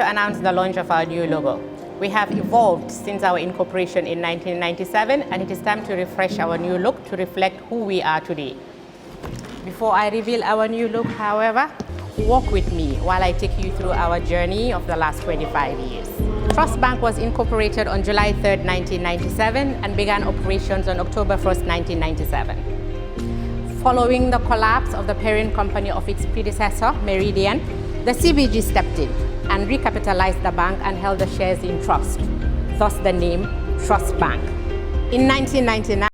announce the launch of our new logo. We have evolved since our incorporation in 1997, and it is time to refresh our new look to reflect who we are today. Before I reveal our new look, however, walk with me while I take you through our journey of the last 25 years. Trust Bank was incorporated on July 3rd, 1997 and began operations on October 1st, 1997. Following the collapse of the parent company of its predecessor, Meridian, the CBG stepped in and recapitalized the bank and held the shares in trust, thus the name Trust Bank. In 1999,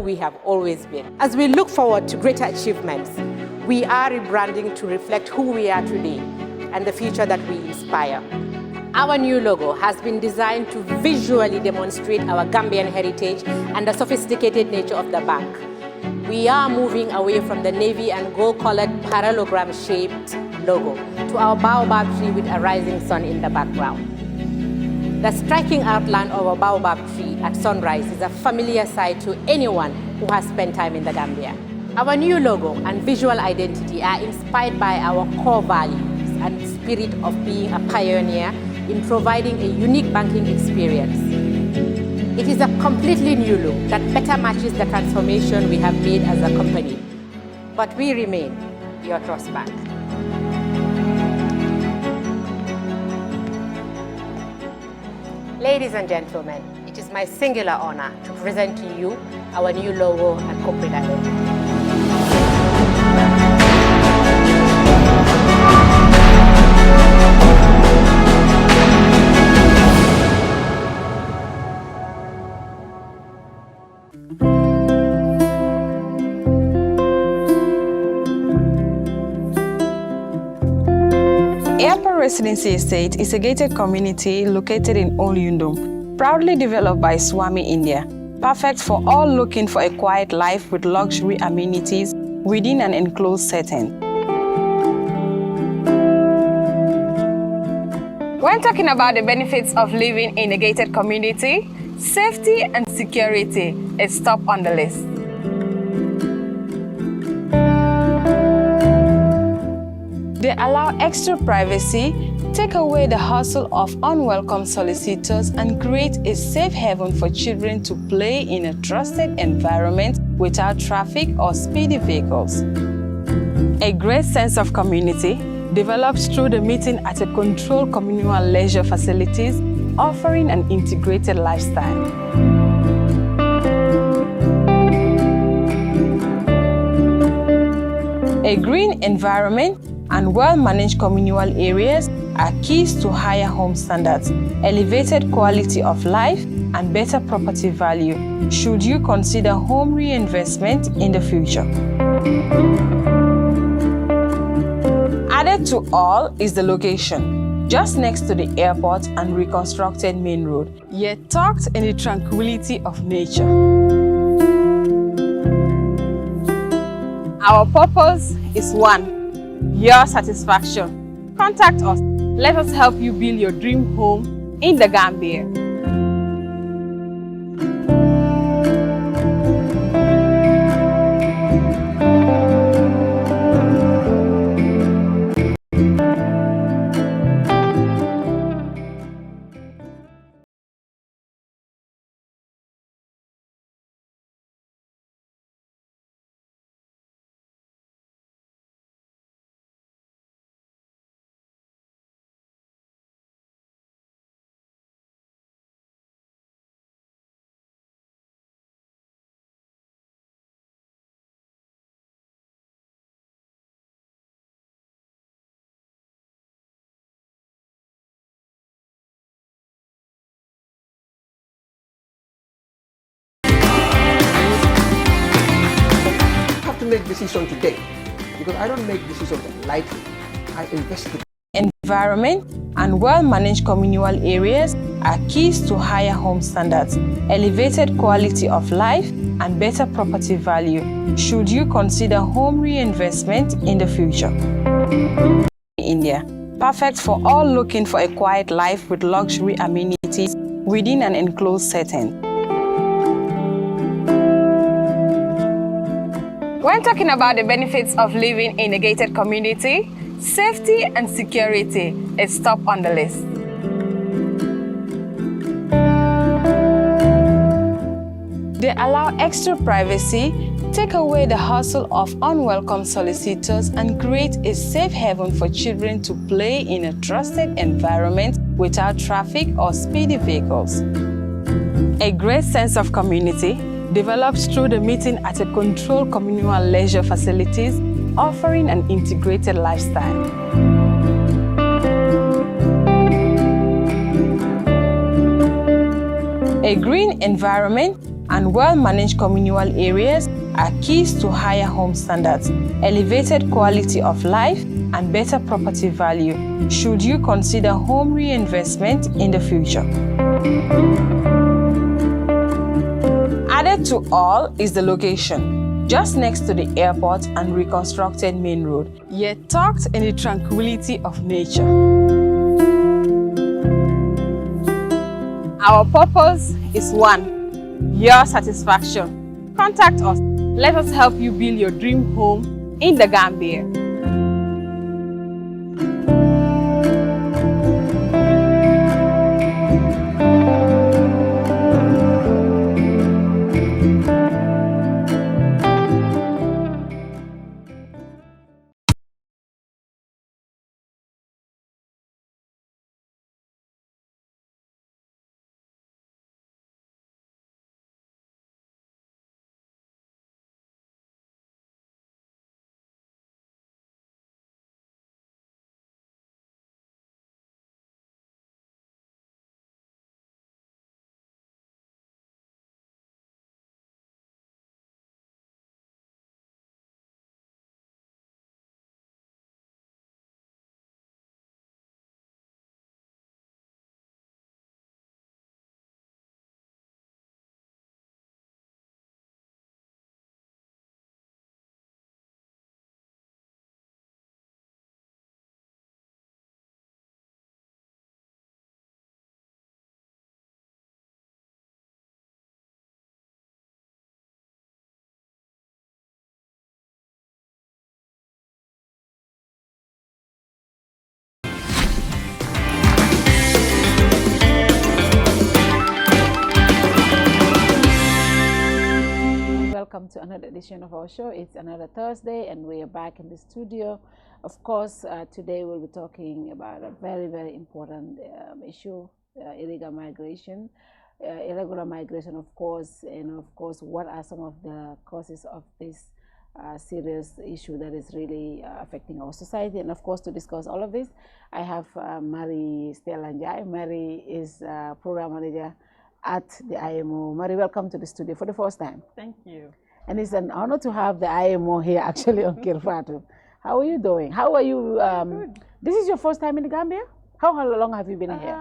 we have always been. As we look forward to greater achievements, we are rebranding to reflect who we are today and the future that we inspire. Our new logo has been designed to visually demonstrate our Gambian heritage and the sophisticated nature of the bank. We are moving away from the navy and gold-colored parallelogram-shaped logo to our baobab tree with a rising sun in the background. The striking outline of a baobab tree at sunrise is a familiar sight to anyone who has spent time in the Gambia. Our new logo and visual identity are inspired by our core values and spirit of being a pioneer in providing a unique banking experience. It is a completely new look that better matches the transformation we have made as a company. But we remain your Trust Bank. Ladies and gentlemen, it is my singular honor to present to you our new logo and corporate identity. Airport Residency Estate is a gated community located in Old Yundum, proudly developed by Swami India, perfect for all looking for a quiet life with luxury amenities within an enclosed setting. When talking about the benefits of living in a gated community, Safety and security is top on the list. They allow extra privacy, take away the hustle of unwelcome solicitors, and create a safe haven for children to play in a trusted environment without traffic or speedy vehicles. A great sense of community develops through the meeting at a controlled communal leisure facilities, offering an integrated lifestyle. A green environment and well-managed communal areas are keys to higher home standards, elevated quality of life, and better property value should you consider home reinvestment in the future. Added to all is the location, just next to the airport and reconstructed main road, yet tucked in the tranquility of nature. Our purpose is one: your satisfaction. Contact us. Let us help you build your dream home in the Gambia. Make decision today, because I don't make decisions lightly. I investigate. Environment and well-managed communal areas are keys to higher home standards, elevated quality of life, and better property value should you consider home reinvestment in the future. India, perfect for all looking for a quiet life with luxury amenities within an enclosed setting. When talking about the benefits of living in a gated community, safety and security is top on the list. They allow extra privacy, take away the hustle of unwelcome solicitors, and create a safe haven for children to play in a trusted environment without traffic or speedy vehicles. A great sense of community develops through the meeting at a controlled communal leisure facilities, offering an integrated lifestyle. A green environment and well-managed communal areas are keys to higher home standards, elevated quality of life, and better property value should you consider home reinvestment in the future. Added to all is the location, just next to the airport and reconstructed main road, yet tucked in the tranquility of nature. Our purpose is one: your satisfaction. Contact us. Let us help you build your dream home in the Gambia. welcome to another edition of our show. It's another Thursday and we are back in the studio. Of course, today we'll be talking about a very, very important issue, illegal migration, irregular migration, of course, and of course, what are some of the causes of this serious issue that is really affecting our society. And of course, to discuss all of this, I have Mary Stella Njai. Mary is program manager at the IMO. Mary, welcome to the studio for the first time. Thank you. And it's an honor to have the IMO here actually on Kerr Fatou. How are you doing? How are you? Good. This is your first time in the Gambia? How long have you been here?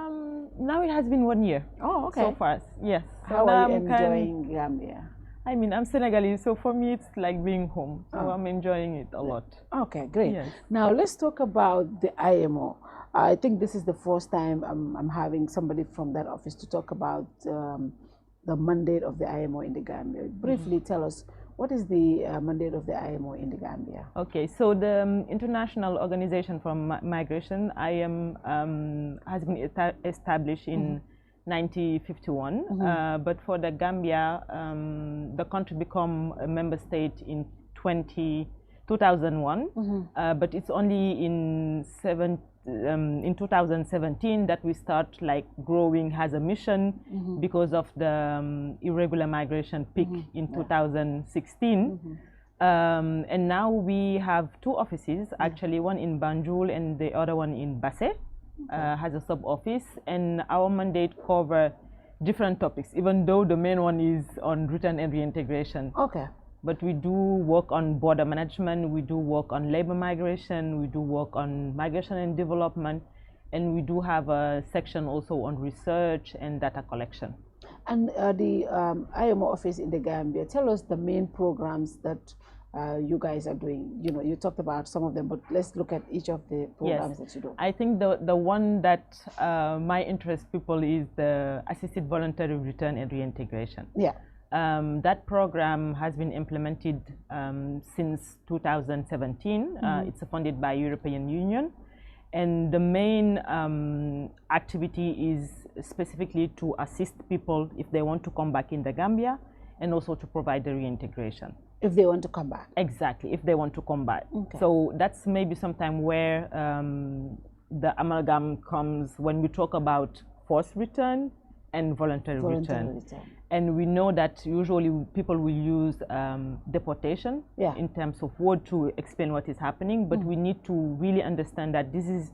Now it has been 1 year. Oh, okay. So far, yes. How are you enjoying Gambia? I mean, I'm Senegalese, so for me it's like being home. So I'm enjoying it a lot. Okay, great. Yes. Now let's talk about the IMO. I think this is the first time I'm having somebody from that office to talk about the mandate of the IMO in the Gambia. Briefly tell us, what is the mandate of the IMO in the Gambia? Okay, so the International Organization for Migration, IOM, has been established in 1951, but for the Gambia, the country became a member state in 2001, but it's only in 2017 that we start like growing as a mission because of the irregular migration peak in 2016. And now we have two offices, actually one in Banjul and the other one in Basse. Has a sub-office, and our mandate cover different topics, even though the main one is on return and reintegration. Okay. But we do work on border management, we do work on labor migration, we do work on migration and development, and we do have a section also on research and data collection. And the IMO office in the Gambia, tell us the main programs that you guys are doing. You know, you talked about some of them, but let's look at each of the programs that you do. I think the one that might interest people is the assisted voluntary return and reintegration. Yeah. That program has been implemented since 2017. It's funded by European Union, and the main activity is specifically to assist people if they want to come back in the Gambia, and also to provide the reintegration. If they want to come back. Exactly, if they want to come back. Okay. So that's maybe sometime where the amalgam comes when we talk about forced return and voluntary return. And we know that usually people will use deportation in terms of word to explain what is happening, but we need to really understand that this is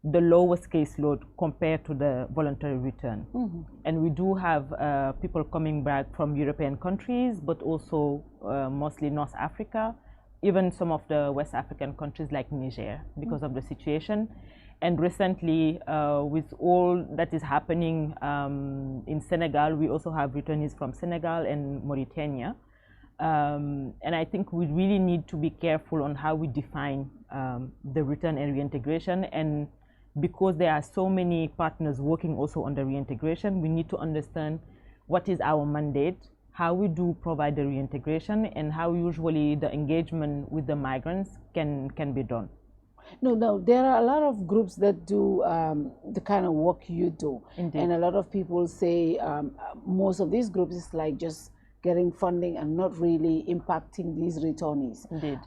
the lowest caseload compared to the voluntary return. And we do have people coming back from European countries, but also mostly North Africa, even some of the West African countries like Niger, because of the situation. And recently, with all that is happening in Senegal, we also have returnees from Senegal and Mauritania. And I think we really need to be careful on how we define the return and reintegration. And because there are so many partners working also on the reintegration, we need to understand what is our mandate, how we do provide the reintegration, and how usually the engagement with the migrants can be done. No, there are a lot of groups that do the kind of work you do. Indeed. And a lot of people say most of these groups is like just getting funding and not really impacting these returnees. Indeed.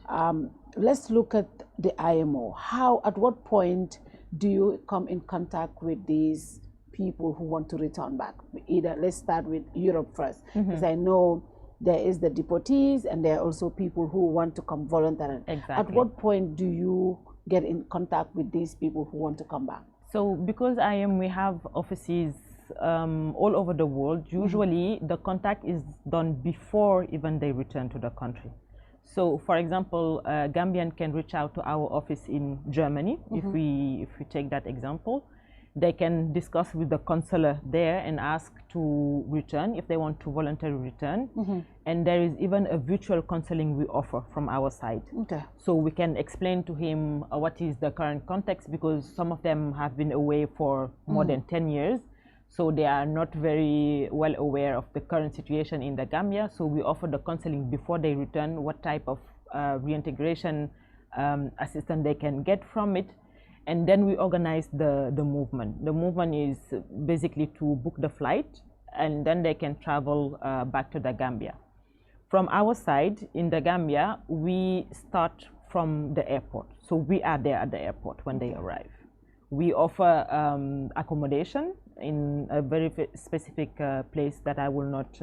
Let's look at the IMO. At what point do you come in contact with these people who want to return back? Let's start with Europe first, because I know there is the deportees and there are also people who want to come voluntarily. Exactly. At what point do you get in contact with these people who want to come back? So because we have offices all over the world, usually the contact is done before even they return to the country. So, for example, Gambian can reach out to our office in Germany. If we take that example, they can discuss with the consular there and ask to return if they want to voluntarily return. And there is even a virtual counseling we offer from our side. Okay. So we can explain to him what is the current context, because some of them have been away for more than 10 years. So they are not very well aware of the current situation in the Gambia. So we offer the counseling before they return, what type of reintegration assistance they can get from it. And then we organize the movement. The movement is basically to book the flight, and then they can travel back to the Gambia. From our side in the Gambia, we start from the airport. So we are there at the airport when they arrive. We offer accommodation in a very specific place that I will not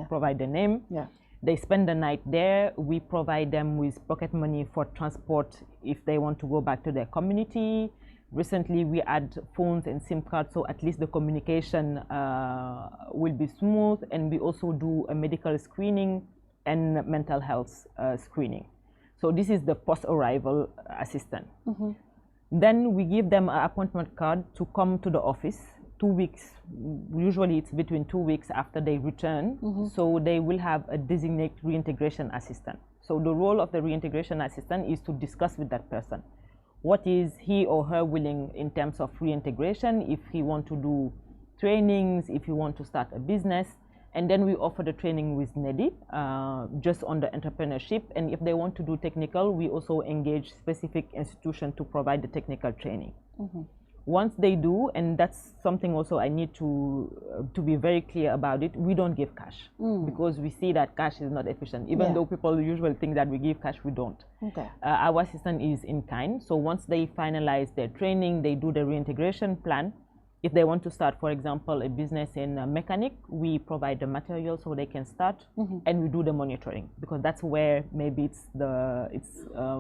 provide the name. Yeah. They spend the night there. We provide them with pocket money for transport if they want to go back to their community. Recently, we add phones and SIM cards, so at least the communication will be smooth. And we also do a medical screening and mental health screening. So this is the post-arrival assistant. Then we give them an appointment card to come to the office 2 weeks. Usually it's between 2 weeks after they return. So they will have a designated reintegration assistant. So the role of the reintegration assistant is to discuss with that person. What is he or her willing in terms of reintegration, if he want to do trainings, if he want to start a business. And then we offer the training with NEDI, just on the entrepreneurship. And if they want to do technical, we also engage specific institution to provide the technical training. Once they do, and that's something also I need to be very clear about it, we don't give cash because we see that cash is not efficient. Even though people usually think that we give cash, we don't. Our assistant is in kind. So once they finalize their training, they do the reintegration plan. If they want to start, for example, a business in mechanic, we provide the material so they can start, and we do the monitoring, because that's where maybe it's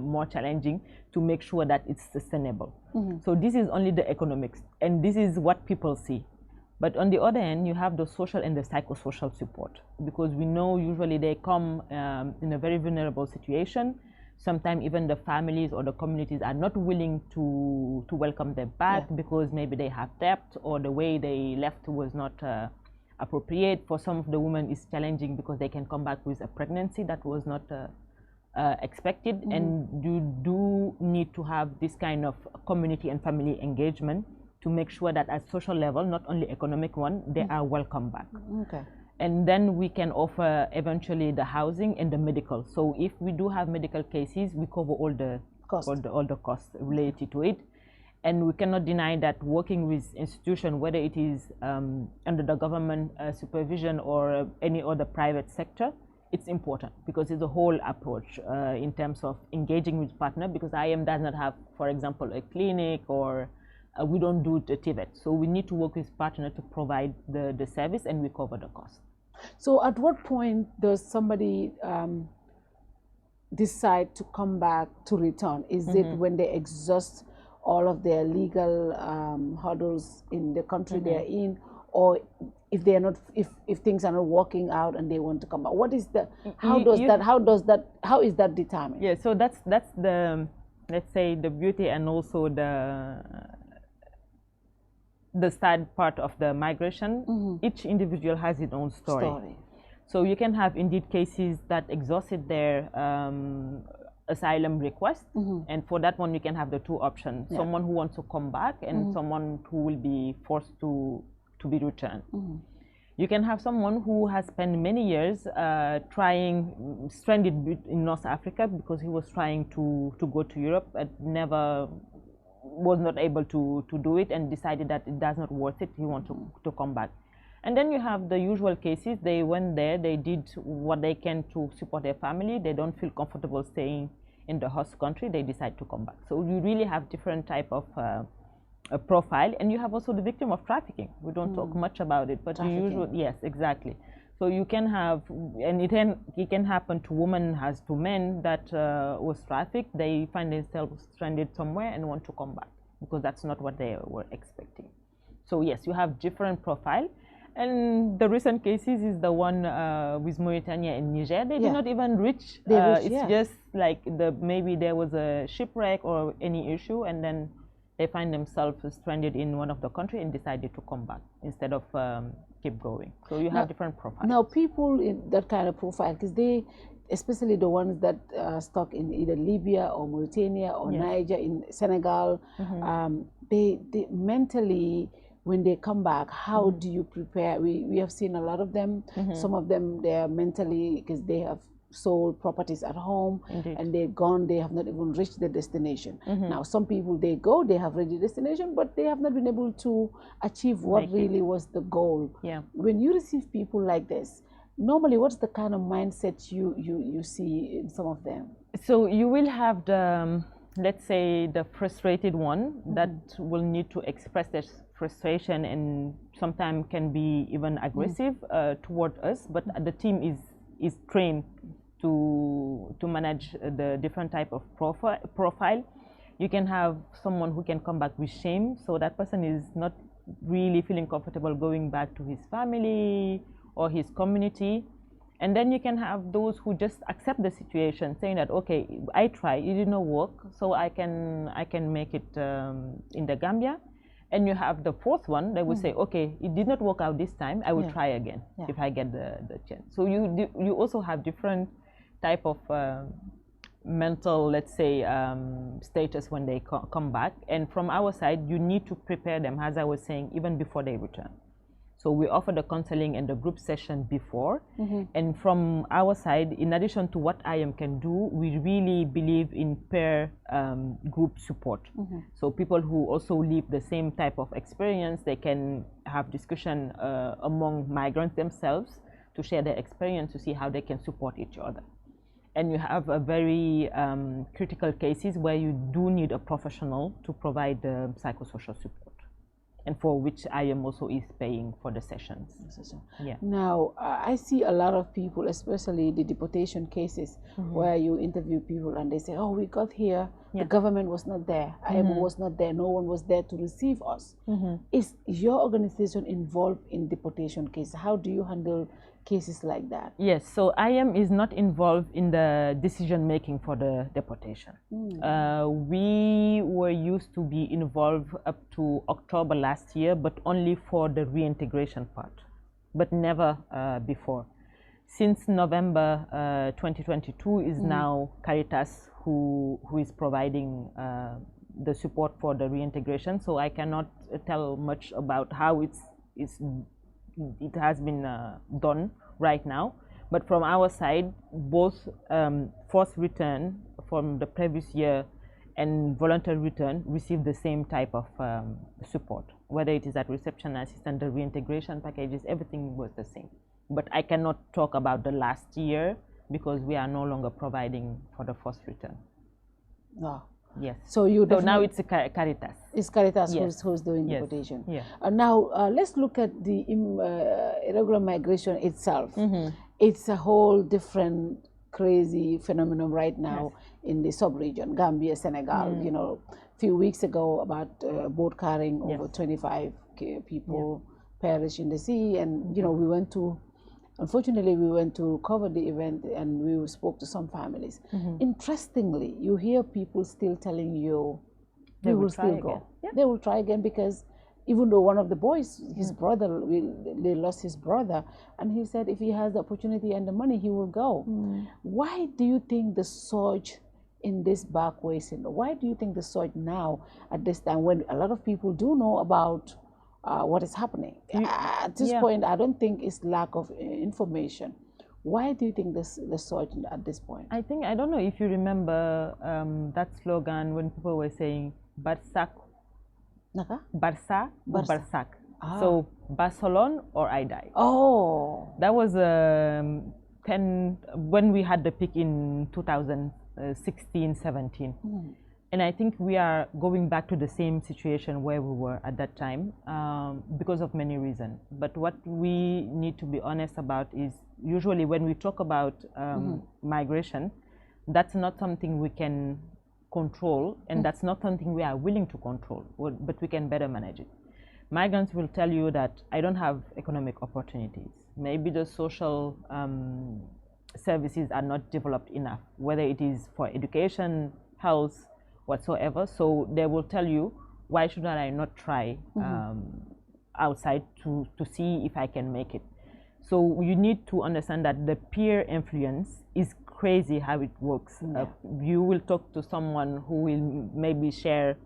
more challenging to make sure that it's sustainable. So this is only the economics, and this is what people see. But on the other hand, you have the social and the psychosocial support, because we know usually they come in a very vulnerable situation. Sometimes even the families or the communities are not willing to welcome them back because maybe they have debt, or the way they left was not appropriate. For some of the women, it's challenging because they can come back with a pregnancy that was not expected. And you do need to have this kind of community and family engagement to make sure that at social level, not only economic one, they are welcome back. And then we can offer eventually the housing and the medical. So if we do have medical cases, we cover all the costs related to it. And we cannot deny that working with institution, whether it is under the government supervision or any other private sector, it's important because it's a whole approach in terms of engaging with partner, because IOM does not have, for example, a clinic, or we don't do the TVET. So we need to work with partner to provide the service, and we cover the cost. So at what point does somebody decide to come back to return? Is it when they exhaust all of their legal hurdles in the country they're in, or if they are not, if things are not working out and they want to come back? What is the, how is that determined? Yeah, so that's the, let's say, the beauty and also the sad part of the migration. Each individual has its own story. So you can have indeed cases that exhausted their asylum request, and for that one you can have the two options: someone who wants to come back and someone who will be forced to be returned. You can have someone who has spent many years stranded in North Africa because he was trying to go to Europe and was not able to do it, and decided that it does not worth it, he wants to come back. And then you have the usual cases. They went there, they did what they can to support their family, they don't feel comfortable staying in the host country, they decide to come back. So you really have different type of a profile. And you have also the victim of trafficking. We don't talk much about it, but usually, yes, exactly. So you can have, and it can happen to women as to men that was trafficked. They find themselves stranded somewhere and want to come back because that's not what they were expecting. So yes, you have different profile. And the recent cases is the one with Mauritania and Niger. They did not even reach. It's just like maybe there was a shipwreck or any issue, and then they find themselves stranded in one of the country and decided to come back instead of keep going. So you have different profiles. Now people in that kind of profile, because they, especially the ones that are stuck in either Libya or Mauritania or Niger, in Senegal, they mentally, when they come back, how do you prepare? We have seen a lot of them. Some of them, they are mentally, because they have sold properties at home. And they're gone, they have not even reached the destination. Now some people, they go, they have reached the destination, but they have not been able to achieve what really was the goal. When you receive people like this, Normally, what's the kind of mindset you see in some of them? So you will have the, let's say, the frustrated one that will need to express their frustration and sometimes can be even aggressive toward us, but the team is trained to manage the different type of profile. You can have someone who can come back with shame, so that person is not really feeling comfortable going back to his family or his community. And then you can have those who just accept the situation, saying that, okay, I tried, it did not work, so I can make it in the Gambia. And you have the fourth one that will say, okay, it did not work out this time, I will try again if I get the chance. So you also have different type of mental, let's say, status when they come back. And from our side, you need to prepare them, as I was saying, even before they return. So we offer the counseling and the group session before. And from our side, in addition to what IOM can do, we really believe in peer group support. So people who also live the same type of experience, they can have discussion among migrants themselves to share their experience, to see how they can support each other. And you have a very critical cases where you do need a professional to provide the psychosocial support, and for which IOM also is paying for the sessions. Yeah. Now, I see a lot of people, especially the deportation cases, where you interview people and they say, oh, we got here, the government was not there, IOM was not there, no one was there to receive us. Is your organization involved in deportation cases? How do you handle cases like that? Yes, so IOM is not involved in the decision making for the deportation. We were used to be involved up to October last year, but only for the reintegration part, but never before. Since November 2022 is now Caritas who is providing the support for the reintegration, so I cannot tell much about how it has been done right now. But from our side, both forced return from the previous year and voluntary return receive the same type of support. Whether it is at reception assistant, the reintegration packages, everything was the same. But I cannot talk about the last year because we are no longer providing for the forced return. No. Yes. So now it's Caritas. It's Caritas who's doing deportation. Now let's look at the irregular migration itself. It's a whole different crazy phenomenon right now in the sub-region, Gambia, Senegal. You know, a few weeks ago about boat carrying over 25 people perished in the sea, and you know unfortunately, we went to cover the event and we spoke to some families. Interestingly, you hear people still telling you they will still go. They will try again because even though one of the boys, his brother, they lost his brother, and he said if he has the opportunity and the money, he will go. Why do you think the surge in this back way syndrome? Why do you think the surge now at this time when a lot of people do know about what is happening? At this point, I don't think it's lack of information. Why do you think the surge at this point? I don't know if you remember that slogan when people were saying Barça or Barsac. So Barcelona or I die. Oh. That was when we had the peak in 2016, 17. And I think we are going back to the same situation where we were at that time because of many reasons. But what we need to be honest about is usually when we talk about migration, that's not something we can control, and that's not something we are willing to control, but we can better manage it. Migrants will tell you that I don't have economic opportunities. Maybe the social services are not developed enough, whether it is for education, health, whatsoever. So they will tell you, why should I not try outside to see if I can make it? So you need to understand that the peer influence is crazy how it works. You will talk to someone who will maybe share,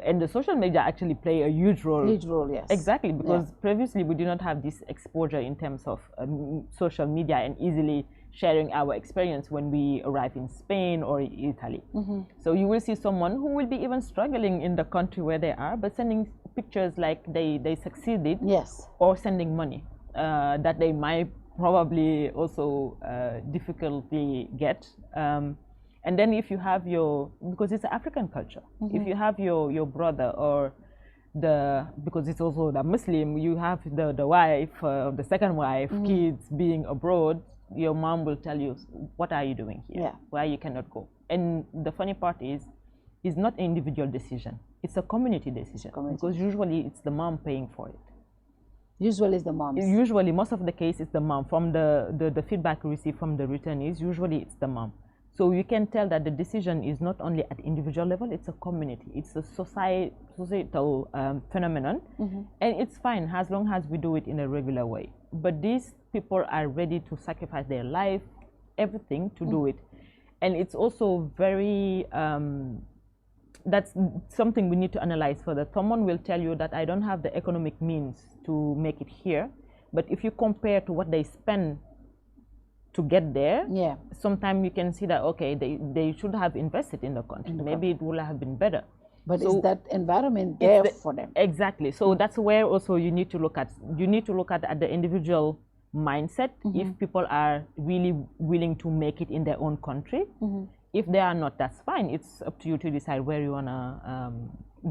and the social media actually play a huge role. Huge role, yes. Exactly, because previously we did not have this exposure in terms of social media and easily sharing our experience when we arrive in Spain or Italy. So you will see someone who will be even struggling in the country where they are, but sending pictures like they succeeded, or sending money that they might probably also difficultly get. And then if you have because it's an African culture, if you have your brother or because it's also the Muslim, you have the wife, the second wife, kids being abroad, your mom will tell you, what are you doing here? Yeah. Why you cannot go? And the funny part is, it's not an individual decision. It's a community decision. Because usually it's the mom paying for it. Usually it's the moms. Usually, most of the case, it's the mom. From the feedback we receive from the returnees, usually it's the mom. So you can tell that the decision is not only at individual level, it's a community. It's a societal phenomenon. And it's fine as long as we do it in a regular way. But these people are ready to sacrifice their life, everything to do it. And it's also very, that's something we need to analyze further. Someone will tell you that I don't have the economic means to make it here. But if you compare to what they spend to get there, sometimes you can see that, okay, they should have invested in the country. Maybe it would have been better. But is that environment there for them? Exactly. So that's where also you need to look at. You need to look at the individual mindset, if people are really willing to make it in their own country. If they are not, that's fine. It's up to you to decide where you want to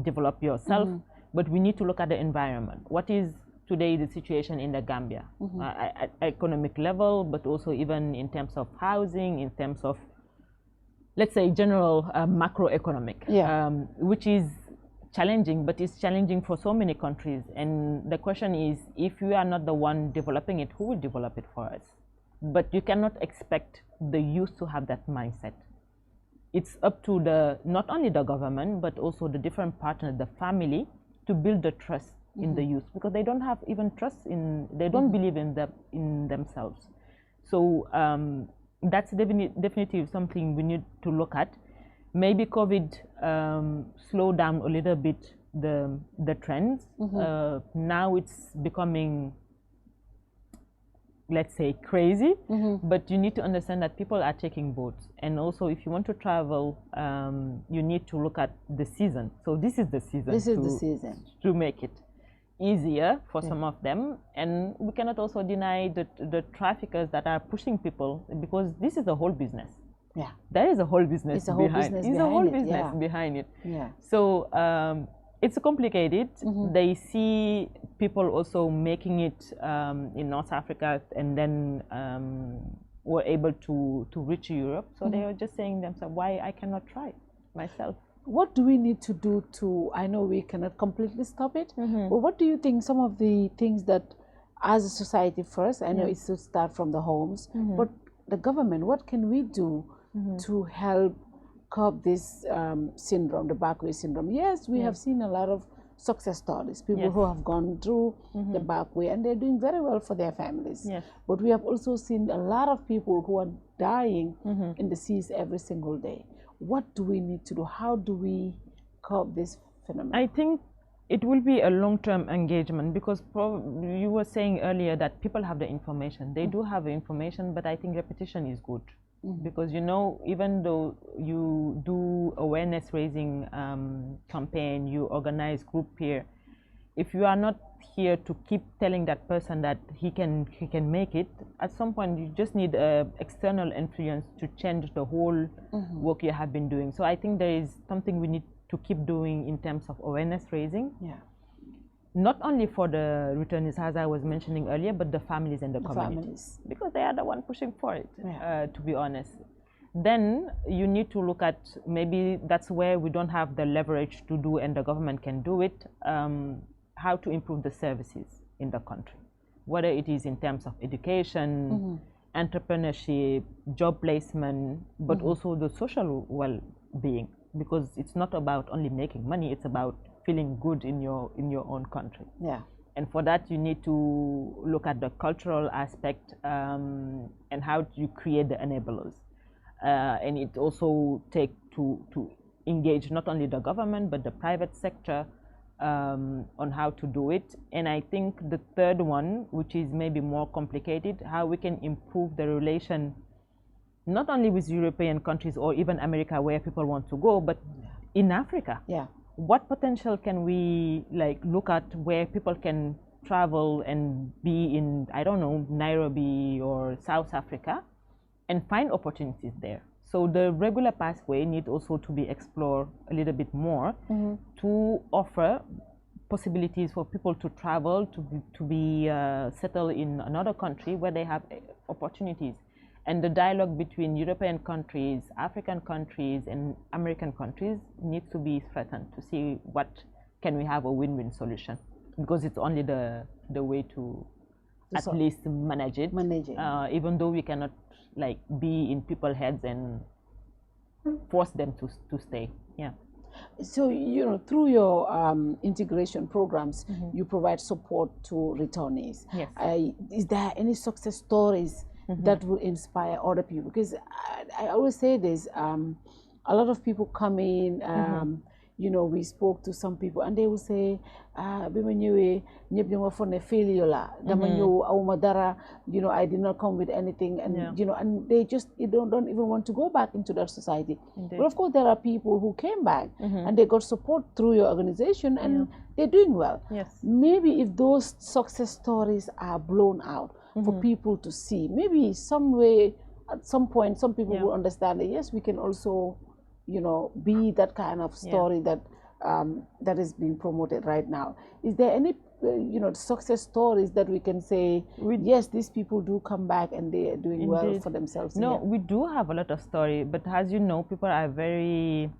develop yourself. But we need to look at the environment. What is today the situation in the Gambia at economic level, but also even in terms of housing, in terms of, let's say, general macroeconomic, which is challenging, but it's challenging for so many countries. And the question is, if you are not the one developing it, who will develop it for us? But you cannot expect the youth to have that mindset. It's up to not only the government, but also the different partners, the family, to build the trust in the youth, because they don't have even trust they don't believe in themselves. So that's definitely something we need to look at. Maybe COVID slowed down a little bit the trends. Now it's becoming, let's say, crazy, but you need to understand that people are taking boats. And also, if you want to travel, you need to look at the season. So this is the season. To make it easier for some of them. And we cannot also deny the traffickers that are pushing people, because this is a whole business. There is a whole business behind it. So it's complicated. They see people also making it in North Africa, and then were able to reach Europe. So they are just saying themselves, why I cannot try myself? What do we need to do to, I know we cannot completely stop it, but what do you think some of the things that, as a society first, I know it should start from the homes, but the government, what can we do to help curb this syndrome, the backway syndrome? Yes, we have seen a lot of success stories, people who have gone through the backway, and they're doing very well for their families. But we have also seen a lot of people who are dying in the seas every single day. What do we need to do? How do we curb this phenomenon? I think it will be a long-term engagement, because you were saying earlier that people have the information. They do have the information, but I think repetition is good. Because, you know, even though you do awareness raising campaign, you organize group here, if you are not here to keep telling that person that he can make it, at some point you just need external influence to change the whole work you have been doing. So I think there is something we need to keep doing in terms of awareness raising. Not only for the returnees, as I was mentioning earlier, but the families and the communities, because they are the one pushing for it, to be honest. Then you need to look at, maybe that's where we don't have the leverage to do, and the government can do it, how to improve the services in the country, whether it is in terms of education, entrepreneurship, job placement, but also the social well-being, because it's not about only making money, it's about feeling good in your own country. And for that, you need to look at the cultural aspect, and how you create the enablers. And it also takes to engage not only the government, but the private sector on how to do it. And I think the third one, which is maybe more complicated, how we can improve the relation, not only with European countries or even America, where people want to go, but in Africa. What potential can we look at where people can travel and be in, I don't know, Nairobi or South Africa and find opportunities there. So the regular pathway needs also to be explored a little bit more to offer possibilities for people to travel, to be settled in another country where they have opportunities. And the dialogue between European countries, African countries, and American countries needs to be threatened to see what can we have a win-win solution, because it's only the way to at least manage it. Even though we cannot like be in people's heads and force them to stay. Yeah. So, you know, through your integration programs, you provide support to returnees. Yes. Is there any success stories that will inspire other people? Because I always say this, a lot of people come in, you know, we spoke to some people and they will say, failure, you know, I did not come with anything, and you know, and they don't even want to go back into that society. But of course, there are people who came back and they got support through your organization, and they're doing well. Yes. Maybe if those success stories are blown out for people to see, maybe some way, at some point, some people will understand that yes, we can also, you know, be that kind of story that that is being promoted right now. Is there any you know, success stories that we can say, yes, these people do come back and they are doing well for themselves? No, we do have a lot of story, but as you know, people are very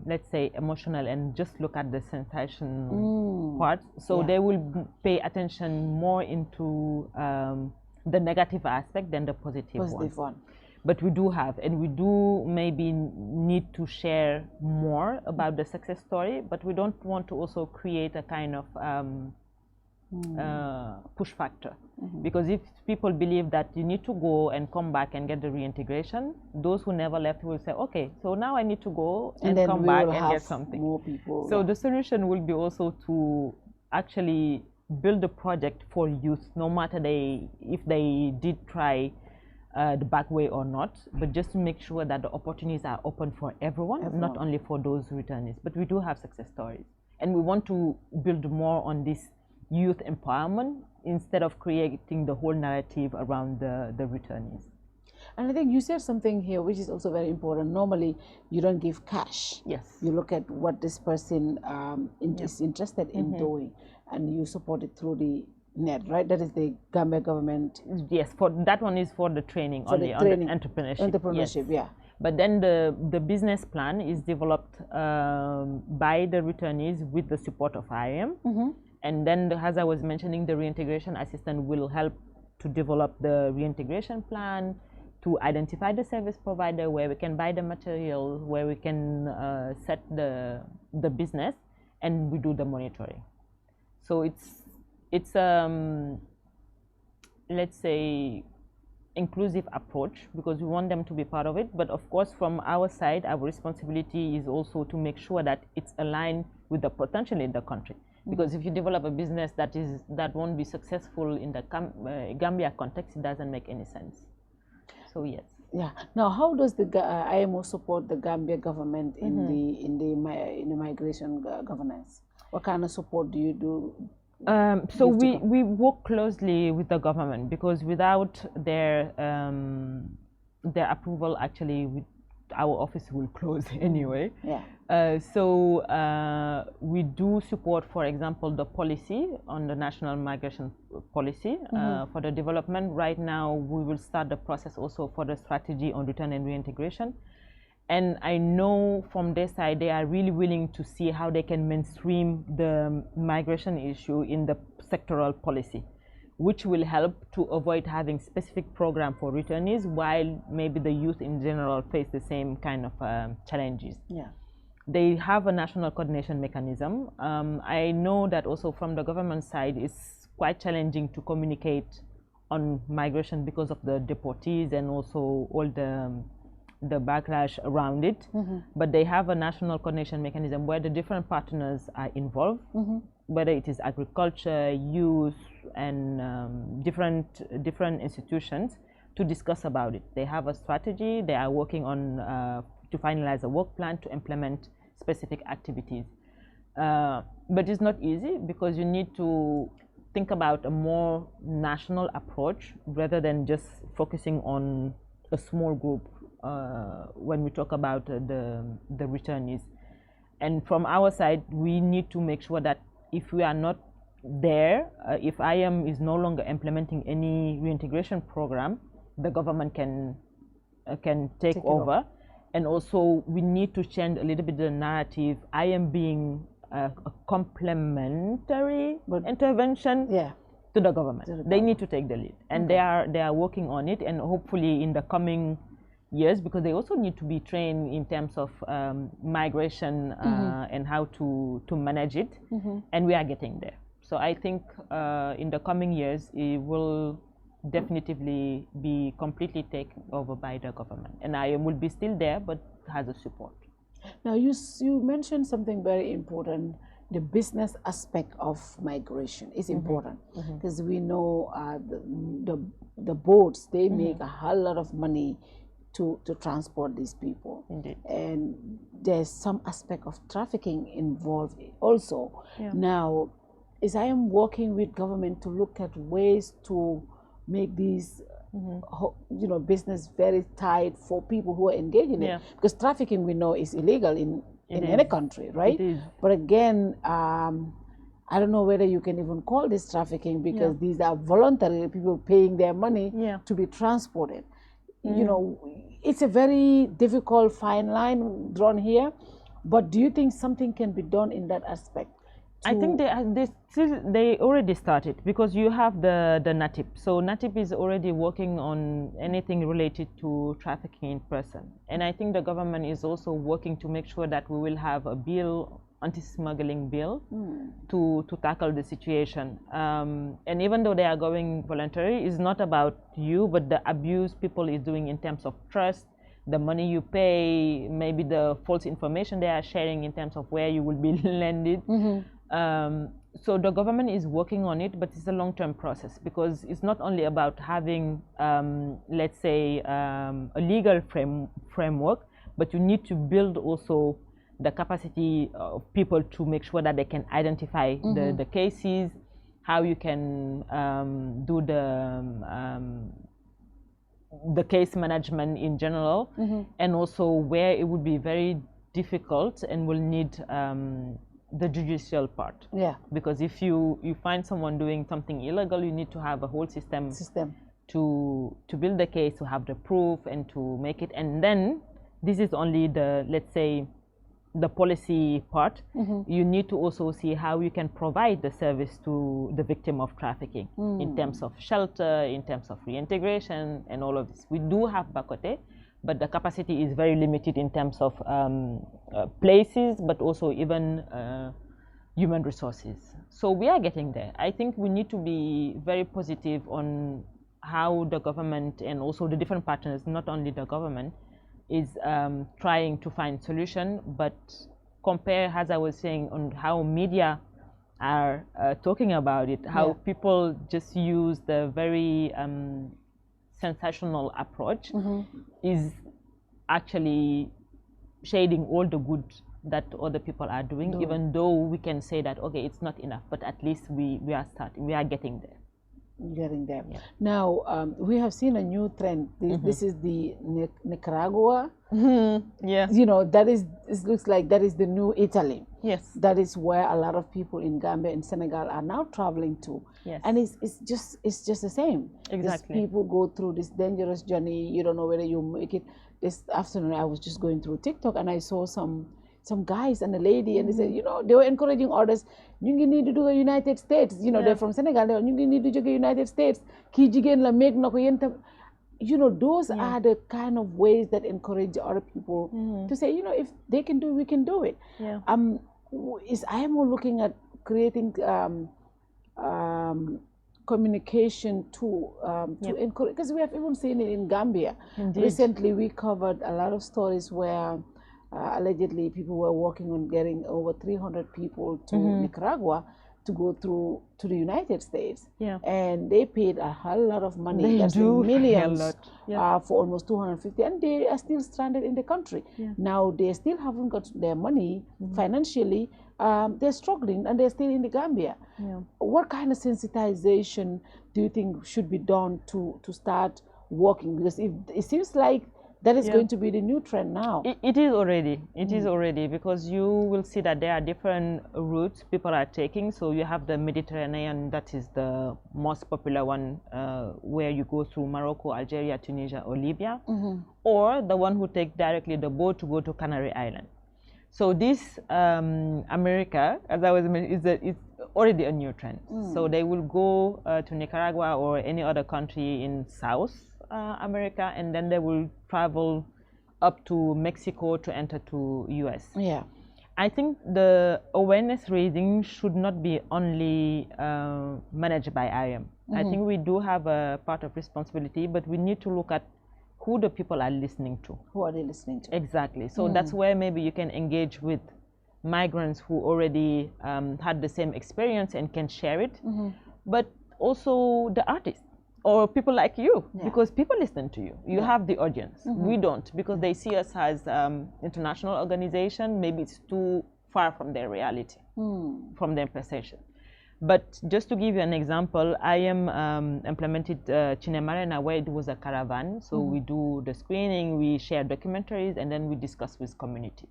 let's say emotional and just look at the sensation part, so they will pay attention more into the negative aspect than the positive one. But we do have, and we do maybe need to share more about the success story, but we don't want to also create a kind of push factor. Because if people believe that you need to go and come back and get the reintegration, those who never left will say, okay, so now I need to go and come back and get something. More people, so the solution will be also to actually build a project for youth, no matter if they did try the back way or not, but just to make sure that the opportunities are open for everyone, not only for those returnees. But we do have success stories, and we want to build more on this youth empowerment instead of creating the whole narrative around the returnees. And I think you said something here which is also very important. Normally, you don't give cash. Yes. You look at what this person is interested in doing, and you support it through the net, right? That is the Gambia government. Yes, for that one is for the training, for only the training, on the entrepreneurship. Entrepreneurship, yes. But then the business plan is developed by the returnees with the support of IOM. And then, as I was mentioning, the reintegration assistant will help to develop the reintegration plan, to identify the service provider where we can buy the material, where we can set the business, and we do the monitoring. So it's let's say inclusive approach, because we want them to be part of it. But of course, from our side, our responsibility is also to make sure that it's aligned with the potential in the country. Because if you develop a business that won't be successful in the Gambia context, it doesn't make any sense. So yes. Yeah. Now, how does the IMO support the Gambia government in the migration governance? What kind of support do you do? So we work closely with the government, because without their approval, actually, our office will close anyway. Yeah. So we do support, for example, the policy on the national migration policy for the development. Right now, we will start the process also for the strategy on return and reintegration. And I know from their side, they are really willing to see how they can mainstream the migration issue in the sectoral policy, which will help to avoid having specific program for returnees, while maybe the youth in general face the same kind of challenges. Yeah. They have a national coordination mechanism. I know that also from the government side, it's quite challenging to communicate on migration because of the deportees and also all the backlash around it. But they have a national coordination mechanism where the different partners are involved, whether it is agriculture, youth, and different institutions, to discuss about it. They have a strategy. They are working on to finalize a work plan to implement specific activities. But it's not easy because you need to think about a more national approach rather than just focusing on a small group when we talk about the returnees. And from our side, we need to make sure that if we are not there, if IOM is no longer implementing any reintegration program, the government can take over. And also, we need to change a little bit the narrative. IOM being a complementary intervention to the government. They need to take the lead, and they are working on it. And hopefully, in the coming years, because they also need to be trained in terms of migration and how to manage it, and we are getting there. So I think in the coming years, it will definitively be completely taken over by the government, and I will be still there, but has a support. Now you mentioned something very important. The business aspect of migration is important because we know the boats, they make a whole lot of money to transport these people. Indeed. And there's some aspect of trafficking involved also. Now, as I am working with government to look at ways to make these business very tight for people who are engaged in it, because trafficking, we know, is illegal in any country, right? But again, I don't know whether you can even call this trafficking, because these are voluntary people paying their money to be transported. You know, it's a very difficult fine line drawn here, but do you think something can be done in that aspect? I think they already started, because you have the NATIP. So NATIP is already working on anything related to trafficking in person. And I think the government is also working to make sure that we will have a bill, anti-smuggling bill, to tackle the situation. And even though they are going voluntary, it's not about you, but the abuse people is doing in terms of trust, the money you pay, maybe the false information they are sharing in terms of where you will be landed. So the government is working on it, but it's a long-term process, because it's not only about having, let's say, a legal framework, but you need to build also the capacity of people to make sure that they can identify the cases, how you can do the case management in general, and also where it would be very difficult and will need the judicial part. Because if you find someone doing something illegal, you need to have a whole system to build the case, to have the proof, and to make it. And then this is only the, let's say, the policy part. You need to also see how you can provide the service to the victim of trafficking in terms of shelter, in terms of reintegration, and all of this. We do have Bakote, but the capacity is very limited in terms of places, but also even human resources. So we are getting there. I think we need to be very positive on how the government and also the different partners, not only the government, is trying to find solution, but compare, as I was saying, on how media are talking about it, how people just use the very sensational approach is actually shading all the good that other people are doing, even though we can say that, okay, it's not enough, but at least we are starting, we are getting there. Now, we have seen a new trend. This is the Nicaragua. You know, it looks like that is the new Italy. That is where a lot of people in Gambia and Senegal are now traveling to. And it's just the same. People go through this dangerous journey. You don't know whether you make it. This afternoon, I was just going through TikTok, and I saw some guys and a lady, and they said, you know, they were encouraging others, you need to do the United States. You know, they're from Senegal. They were, you need to do the United States. Ki jigen la meg nako yenta. You know, those are the kind of ways that encourage other people to say, you know, if they can do it, we can do it. Is IMO looking at creating communication to encourage, because we have even seen it in Gambia. Recently, we covered a lot of stories where allegedly people were working on getting over 300 people to Nicaragua, to go through to the United States. Yeah. And they paid a whole lot of money. They That's do millions a lot. Yeah. for almost 250, and they are still stranded in the country. Yeah. Now they still haven't got their money financially. They're struggling, and they're still in the Gambia. Yeah. What kind of sensitization do you think should be done to start working? Because it seems like that is going to be the new trend now. It is already. It is already, because you will see that there are different routes people are taking. So you have the Mediterranean, that is the most popular one, where you go through Morocco, Algeria, Tunisia, or Libya, or the one who take directly the boat to go to Canary Island. So this America, as I was mentioning, it's already a new trend. So they will go to Nicaragua or any other country in South America, and then they will travel up to Mexico to enter to US. Yeah. I think the awareness raising should not be only managed by IOM. I think we do have a part of responsibility, but we need to look at who the people are listening to. Who are they listening to? Exactly. So that's where maybe you can engage with migrants who already had the same experience and can share it, but also the artists or people like you, because people listen to you. You have the audience. We don't, because they see us as international organization. Maybe it's too far from their reality, from their perception. But just to give you an example, I am implemented Cinemarena, where it was a caravan. So we do the screening, we share documentaries, and then we discuss with communities.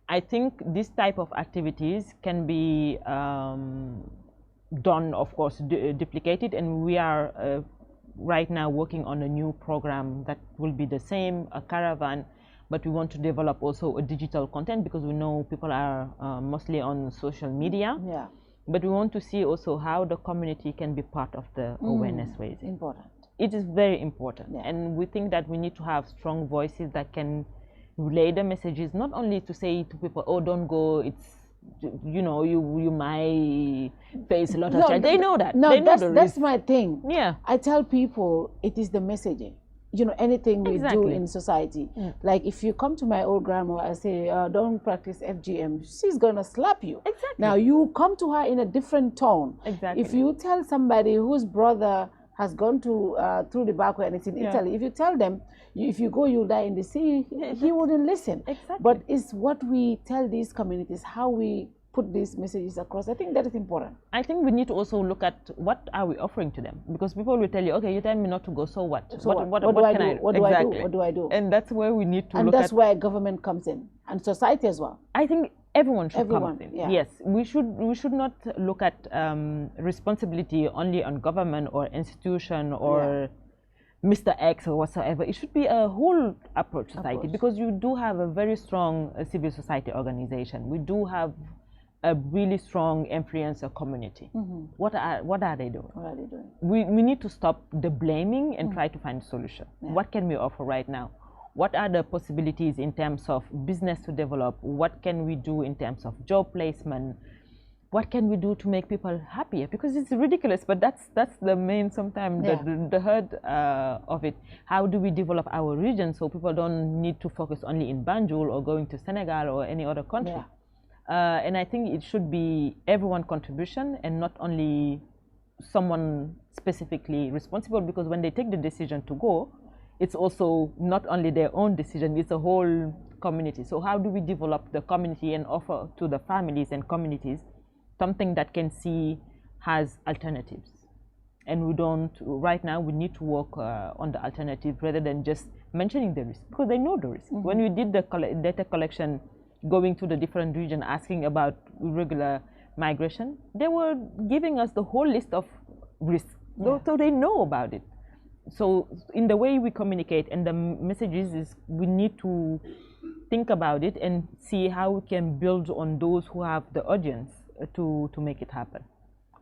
I think this type of activities can be done, of course, duplicated, and we are right now working on a new program that will be the same, a caravan, but we want to develop also a digital content, because we know people are mostly on social media. Yeah. But we want to see also how the community can be part of the awareness raising. Important. It is very important. Yeah. And we think that we need to have strong voices that can relay the messages, not only to say to people, oh, don't go, it's, you know, you might face a lot of challenge. They know that. No, they know that's my thing. Yeah. I tell people it is the messaging. You know, anything we do in society. Like if you come to my old grandma and say, don't practice FGM, she's going to slap you. Exactly. Now you come to her in a different tone. Exactly. If you tell somebody whose brother has gone to through the back and it's in Italy, if you tell them, if you go, you'll die in the sea, he wouldn't listen. Exactly. But it's what we tell these communities, how we put these messages across. I think that is important. I think we need to also look at what are we offering to them, because people will tell you, okay, you tell me not to go, so what? So what do I do? What do I do? What do I do? And that's where we need to and look at. And that's where government comes in, and society as well. I think everyone should come in. Yeah. Yes, we should not look at responsibility only on government or institution or Mr. X or whatsoever. It should be a whole approach society, because you do have a very strong civil society organization. We do have a really strong influencer community. What are they doing? What are they doing? We need to stop the blaming and try to find a solution. What can we offer right now? What are the possibilities in terms of business to develop? What can we do in terms of job placement? What can we do to make people happier? Because it's ridiculous, but that's the main, sometimes the hurt of it. How do we develop our region so people don't need to focus only in Banjul or going to Senegal or any other country? And I think it should be everyone's contribution and not only someone specifically responsible, because when they take the decision to go, it's also not only their own decision, it's a whole community. So how do we develop the community and offer to the families and communities something that can see has alternatives? And we don't, right now we need to work on the alternative rather than just mentioning the risk, because they know the risk. When we did the data collection, going to the different regions, asking about irregular migration, they were giving us the whole list of risks. So they know about it. So in the way we communicate and the messages is, we need to think about it and see how we can build on those who have the audience to make it happen.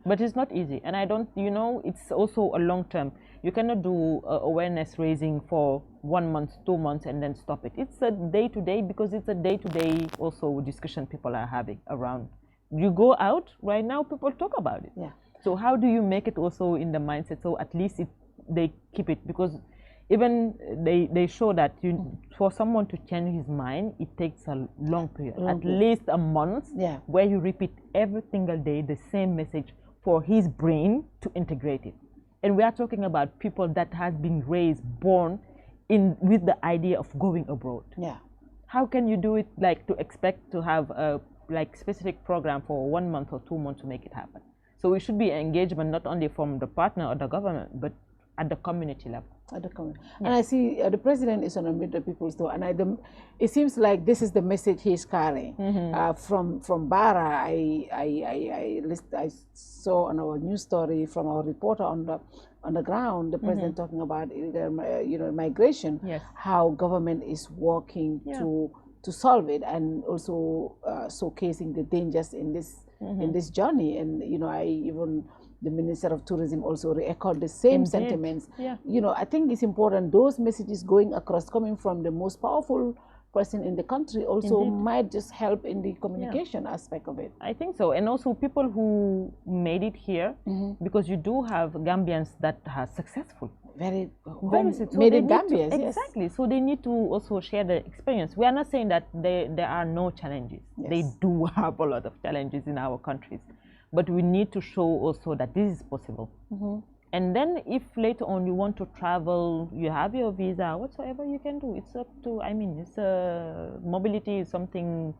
But it's not easy, and I don't, you know, it's also a long term. You cannot do awareness raising for 1 month, 2 months, and then stop it. It's a day-to-day, because it's a day-to-day also discussion people are having around. You go out right now, people talk about it. Yeah. So how do you make it also in the mindset so at least they keep it? Because even they show that for someone to change his mind, it takes a long period, at least a month, where you repeat every single day the same message for his brain to integrate it. And we are talking about people that has been raised, born with the idea of going abroad. Yeah. How can you do it, like, to expect to have a specific program for 1 month or 2 months to make it happen? So it should be engagement not only from the partner or the government, but at the community level. At the community. And I see the president is on a meet the people's door, and it seems like this is the message he's carrying. From Bara, I saw on our news story from our reporter on the ground, the president talking about migration, how government is working to solve it, and also showcasing the dangers in this journey. And the Minister of Tourism also echoed the same sentiments. I think it's important those messages going across, coming from the most powerful person in the country, also might just help in the communication aspect of it. I think so. And also people who made it here, because you do have Gambians that are successful. Very successful. Made in Gambia. Exactly. So they need to also share the experience. We are not saying that there are no challenges. They do have a lot of challenges in our countries. But we need to show also that this is possible. And then if later on you want to travel, you have your visa, whatsoever you can do. It's up to, mobility is something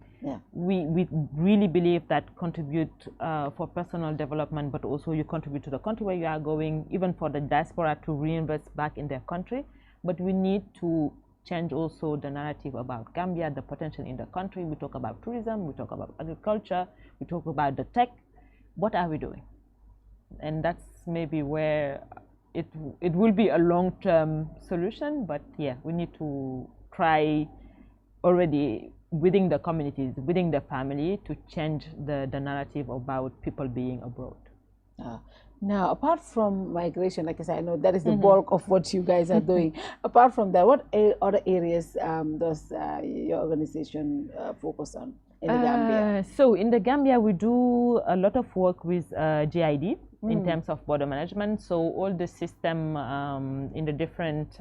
we really believe that contribute for personal development, but also you contribute to the country where you are going, even for the diaspora to reinvest back in their country. But we need to change also the narrative about Gambia, the potential in the country. We talk about tourism, we talk about agriculture, we talk about the tech. What are we doing? And that's maybe where it will be a long-term solution, but we need to try already within the communities, within the family, to change the narrative about people being abroad. Now, apart from migration, like I said, I know that is the bulk of what you guys are doing. Apart from that, what other areas does your organization focus on in the Gambia? So in the Gambia, we do a lot of work with GID in terms of border management. So all the system in the different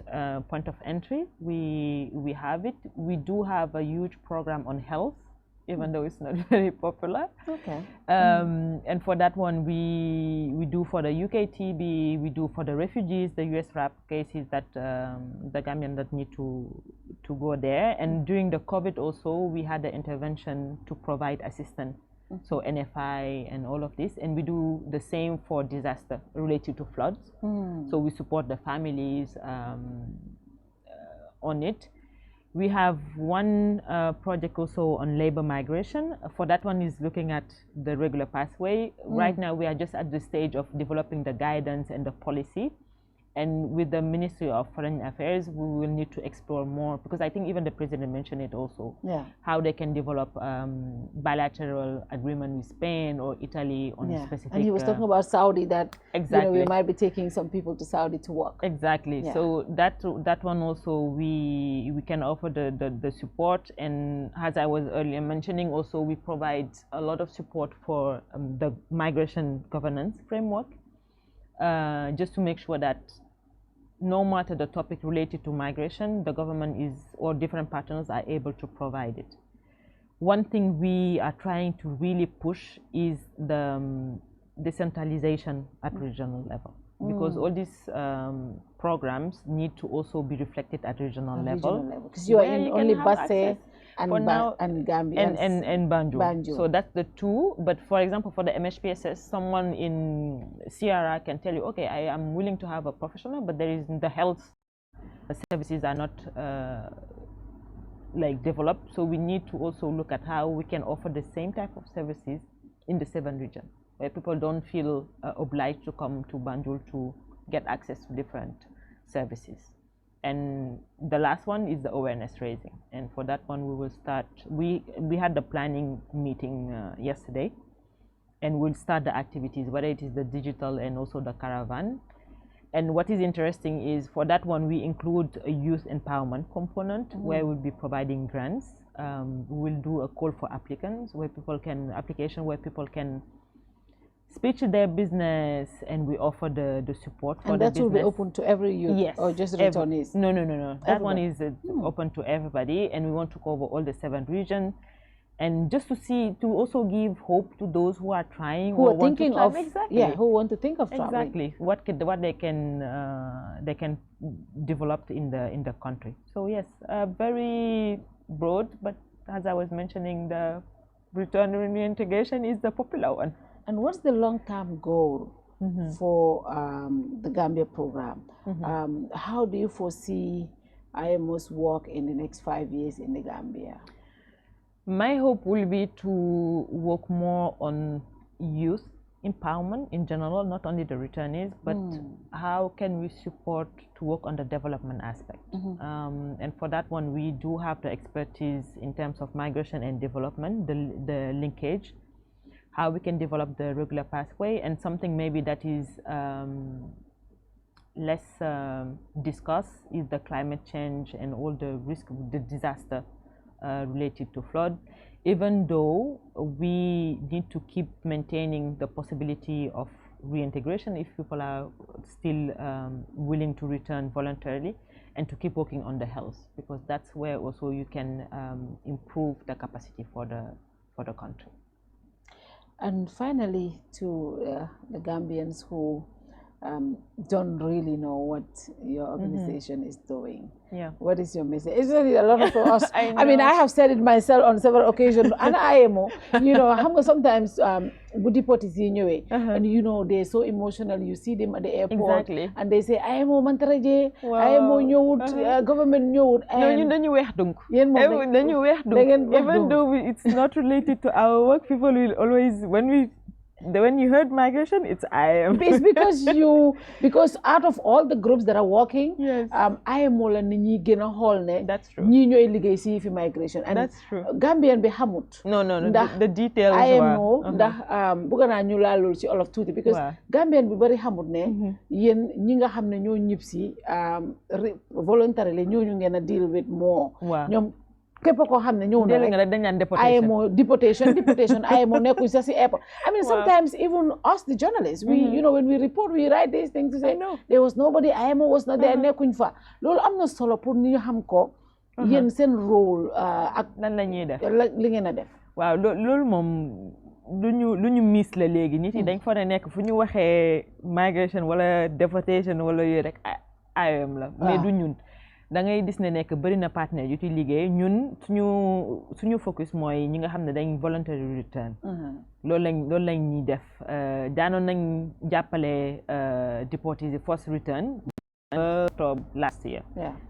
point of entry, we have it. We do have a huge program on health, even though it's not very popular. Okay. And for that one, we do for the UK TB, we do for the refugees, the US RAP cases that the Gambian that need to go there. And during the COVID also, we had the intervention to provide assistance. So NFI and all of this, and we do the same for disaster related to floods. So we support the families on it. We have one project also on labor migration. For that one is looking at the regular pathway. Right now we are just at the stage of developing the guidance and the policy. And with the Ministry of Foreign Affairs, we will need to explore more, because I think even the President mentioned it also, how they can develop bilateral agreement with Spain or Italy on specific. And he was talking about Saudi, that exactly. We might be taking some people to Saudi to work. Exactly. So that one also we can offer the support. And as I was earlier mentioning, also we provide a lot of support for the migration governance framework, just to make sure that no matter the topic related to migration, the government or different partners are able to provide it. One thing we are trying to really push is the decentralization at regional level, because all these programs need to also be reflected at regional level. Because you are in only Basse and Gambia and Banjul. So that's the two. But for example, for the MHPSS, someone in Sierra can tell you, okay, I am willing to have a professional, but the health services are not developed. So we need to also look at how we can offer the same type of services in the 7 region, where people don't feel obliged to come to Banjul to get access to different services. And the last one is the awareness raising. And for that one, we will start, we had the planning meeting yesterday, and we'll start the activities, whether it is the digital and also the caravan. And what is interesting is for that one, we include a youth empowerment component where we'll be providing grants. We'll do a call for applicants where people can speak to their business, and we offer the support for the business. And that will be open to every youth? Yes. Or just returnees? No. That Everybody. one is open to everybody, and we want to cover all the 7 regions. And just to also give hope to those who are trying, who are thinking of, exactly. Yeah, who want to think of traveling. Exactly, what they can develop in the country. So yes, very broad, but as I was mentioning, the return and reintegration is the popular one. And what's the long-term goal for the Gambia program? How do you foresee IMO's work in the next 5 years in the Gambia? My hope will be to work more on youth empowerment in general, not only the returnees, but how can we support to work on the development aspect. And for that one, we do have the expertise in terms of migration and development, the linkage, how we can develop the regular pathway, and something maybe that is less discussed is the climate change and all the risk of the disaster related to flood, even though we need to keep maintaining the possibility of reintegration if people are still willing to return voluntarily, and to keep working on the health, because that's where also you can improve the capacity for the country. And finally, to the Gambians who don't really know what your organization is doing. Yeah. What is your message? Isn't it a lot of us? I mean, I have said it myself on several occasions. And IMO, sometimes good deportees in your way, and they're so emotional. You see them at the airport, and they say, IMO mantaraje, IMO nyowut, government nyowut. Even though it's not related to our work, people will always, when you heard migration, it's IOM. It's because out of all the groups that are working, yes. IMO la nit ñi gëna xool ne. That's true. ñi ñooy liggéey si fi migration. And that's true. Gambian bi xamut. No. The details. IMO ndax bëgg naa ñu laal loolu ci olof tuuti. Because Gambian bi bari xamut ne. Yéen ñi nga xam ne ñoo ñib si voluntarily ñooñu ngeen a deal with more. ñoom képp koo xam ne ñëw na rek IMO deportation IMO nekkuñ sax si airport. I mean, sometimes even us the journalists, we when we report, we write these things to say there was nobody, IMO was not there, nekkuñ fa. Loolu am na solo pour ñu xam ko yéen seen rôle ak lan la ñuy def li ngeen a def. waaw loolu moom lu ñu miss la léegi nit yi dañ fa ne nekk fu ñu waxee migration wala deportation wala yooyu rek IOM la, mais du ñun. da ngay gis ne nekk bëri na partenaire yu ci liggéey ñun suñu focus mooy ñi nga xam ne dañ voluntary return. loolu lañ ñuy def daanoon nañ jàppale deportees forced return October last year.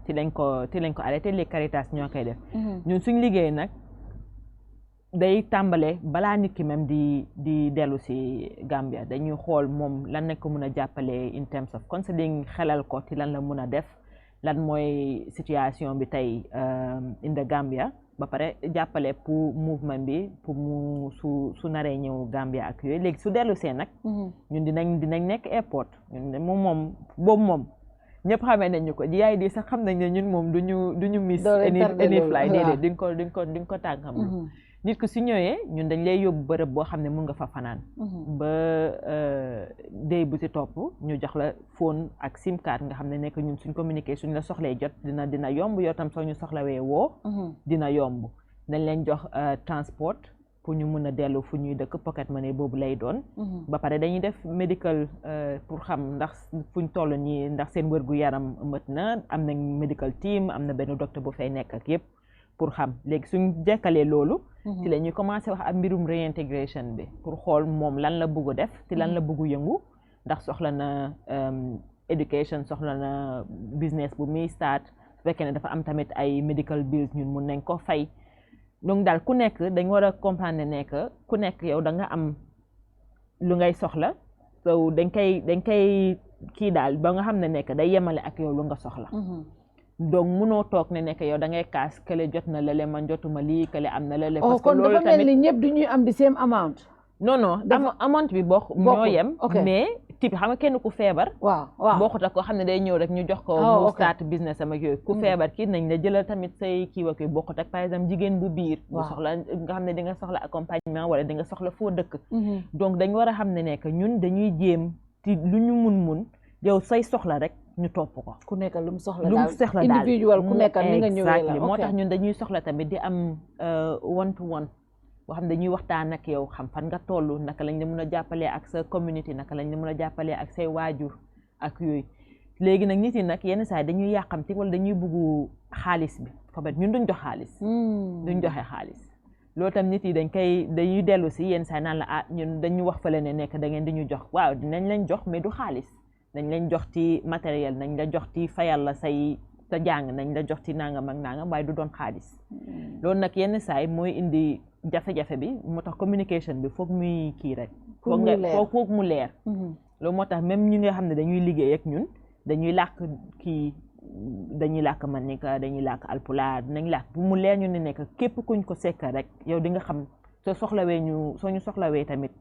ti lañ ko arrêté les Caritas ñoo koy def. ñun suñ liggéey nag day tàmbale balaa nit ki même di dellu si Gambia dañuy xool moom lan nañ ko mën a jàppale in terms of counseling, xelal ko ci lan la mën a def, lan mooy situation bi tey in the Gambia, ba pare jàppale pour mouvement bi pour mu su naree ñëw Gambia ak yooyu. Léegi su dellu see nag ñun dinañ nekk airport ñun moom boobu moom ñëpp xamee nañ ñu ko yaay di sax xam nañ ne ñun moom duñu miss any flight déedéet duñ ko tànkam nit ko su ñëwee ñun dañ lay yóbbu bërëb boo xam ne mun nga fa fanaan ba day bu si topp ñu jox la phone ak sim card nga xam ne nekk ñun suñ communiqué suñ la soxlee jot dina yomb yow tam soo ñu soxlawee woo dina yomb. dañ leen jox transport pour ñu mun a dellu fu ñuy dëkk, pocket money boobu lay doon. ba pare dañuy def medical pour xam ndax fuñ toll nii ndax seen wërgu yaram mët na, am nañ medical team, am na benn docteur bu fay nekk ak yëpp pour xam. Léegi suñ jekkalee loolu ci la ñuy commencé wax ak mbirum réintégration bi pour xool moom lan la bëgg a def ci lan la bëgg yëngu, ndax soxla na education, soxla na business bu muy start, su fekkee ne dafa am tamit ay medical bills ñun mun nañ ko fay. Donc daal ku nekk dañ war a comprendre ne que ku nekk yow da nga am lu ngay soxla, so dañ koy kii daal ba nga xam ne nekk day yemale ak yow lu nga soxla. Donc munoo toog ne nekk yow da ngay kaas kële jot na lale man jotuma lii kële am na lale. parce que loolu tamit kon dafa mel ni ñëpp du ñuy am the same amount. non amount bi ñoo yem. mais type xam nga kenn ku feebar waaw bokkut ak koo xam ne day ñëw rek ñu jox ko mu start business am ak yooyu ku feebar kii nañ la jëlal tamit say kii ak yooyu bokkut ak par exemple jigéen bu biir bu soxla nga xam ne di nga soxla accompagnement wala di nga soxla foo dëkk donc dañ war a xam ne nekk ñun dañuy jéem ci lu ñu mun yow say soxla rek ñu topp ko ku nekk lu mu soxla daal individual ku nekk ni nga ñëwee la moo tax ñun dañuy soxla tamit di am one to one boo xam ne dañuy waxtaan ak yow xam fan nga toll naka lañ la mën a jàppalee ak sa community naka lañ la mën a jàppalee ak say waajur ak yooyu léegi nag nit yi nag yenn saa yi dañuy yàqamti wala dañuy bugg xaalis bi peut-être ñun duñ jox xaalis duñ joxe xaalis loolu tam nit yi dañuy dellu si yenn saa yi naan la ñun dañu wax fële ne nekk da ngeen di ñu jox waaw dinañ leen jox mais du xaalis dañ leen jox ci matériel nañ la jox ci fayal la say sa jàng nañ la jox ci nangam ak nangam waaye du doon xaalis loolu nag yenn saa yi mooy indi jafe-jafe bi moo tax communication bi foog muy kii rek foog mu leer loolu moo tax même ñi nga xam ne dañuy liggéey ak ñun dañuy làkk dañuy làkk Mandinka dañuy làkk Alpulaar dinañ làkk bu mu leer ñu ne nekk képp kuñ ko sekka rek yow di nga xam soo ñu soxlawee tamit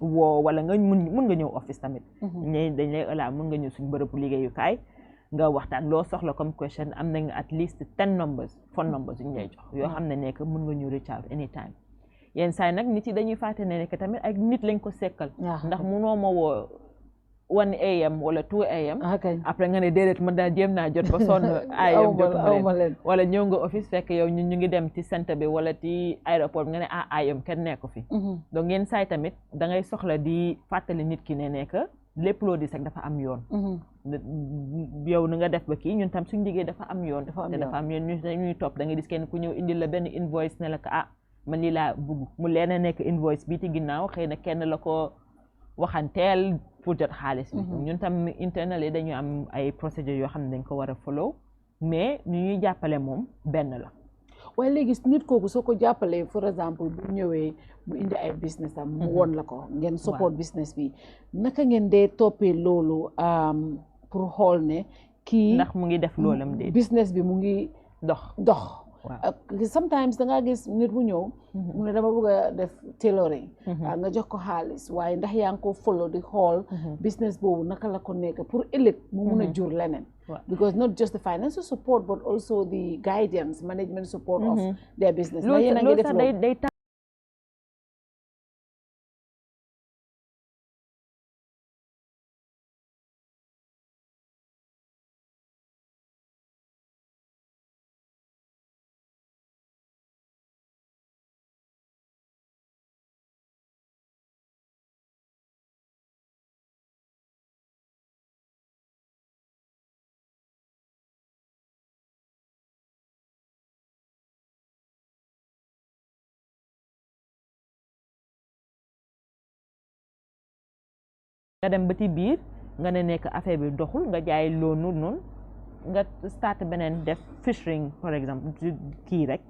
woo wala nga mun nga ñëw office tamit dañ lay ëllëg mun nga ñëw suñu bërëbu liggéeyukaay nga waxtaan loo soxla comme question am nañ at least 10 numbers phone numbers yu ñu lay jox yoo xam ne nekk mun nga ñu reach out anytime yenn saa yi nag nit yi dañuy fàtte ne nekk tamit ak nit lañ ko sekkal ndax munoo ma woo 1 AM wala 2 AM après nga ne déedéet man daal jéem naa jot ba sonn IOM jotuma leen wala ñëw nga office fekk yow ñu ngi dem ci centre bi wala ci aéroport bi nga ne IOM kenn nekku fi donc yenn saa yi tamit da ngay soxla di fàttali nit ki ne nekk lépp loo di sax dafa am yoon yow na nga def ba kii ñun tam suñu liggéey dafa am yoon te dafa am yoon ñuy topp da nga gis kenn ku ñëw indil la benn invoice ne la ko man lii laa bugg mu leen a nekk invoice bii ci ginnaaw xëy na kenn la ko waxanteel pour jot xaalis bi ñun tam internally dañu am ay procédures yoo xam ne dañ ko war a follow mais ñu ñuy jàppale moom benn la waaye léegi nit kooku soo ko jàppalee for exemple bu ñëwee mu indi ay business am mu won la ko ngeen support business bi naka ngeen dee toppee loolu pour xool ne kii ndax mu ngi def loolam de business bi mu ngi dox sometimes da ngaa gis nit bu ñëw mu ne dama bëgg a def tailoring nga jox ko xaalis waaye ndax yaa ngi ko follow di xool business boobu naka la ko nekk pour ëllëg mu mun a jur leneen because not just the financial support but also the guidance management support of their business nga dem ba ci biir nga ne nekk affaire bi doxul nga jaay loolu noonu nga start beneen def fishing par exemple kii rek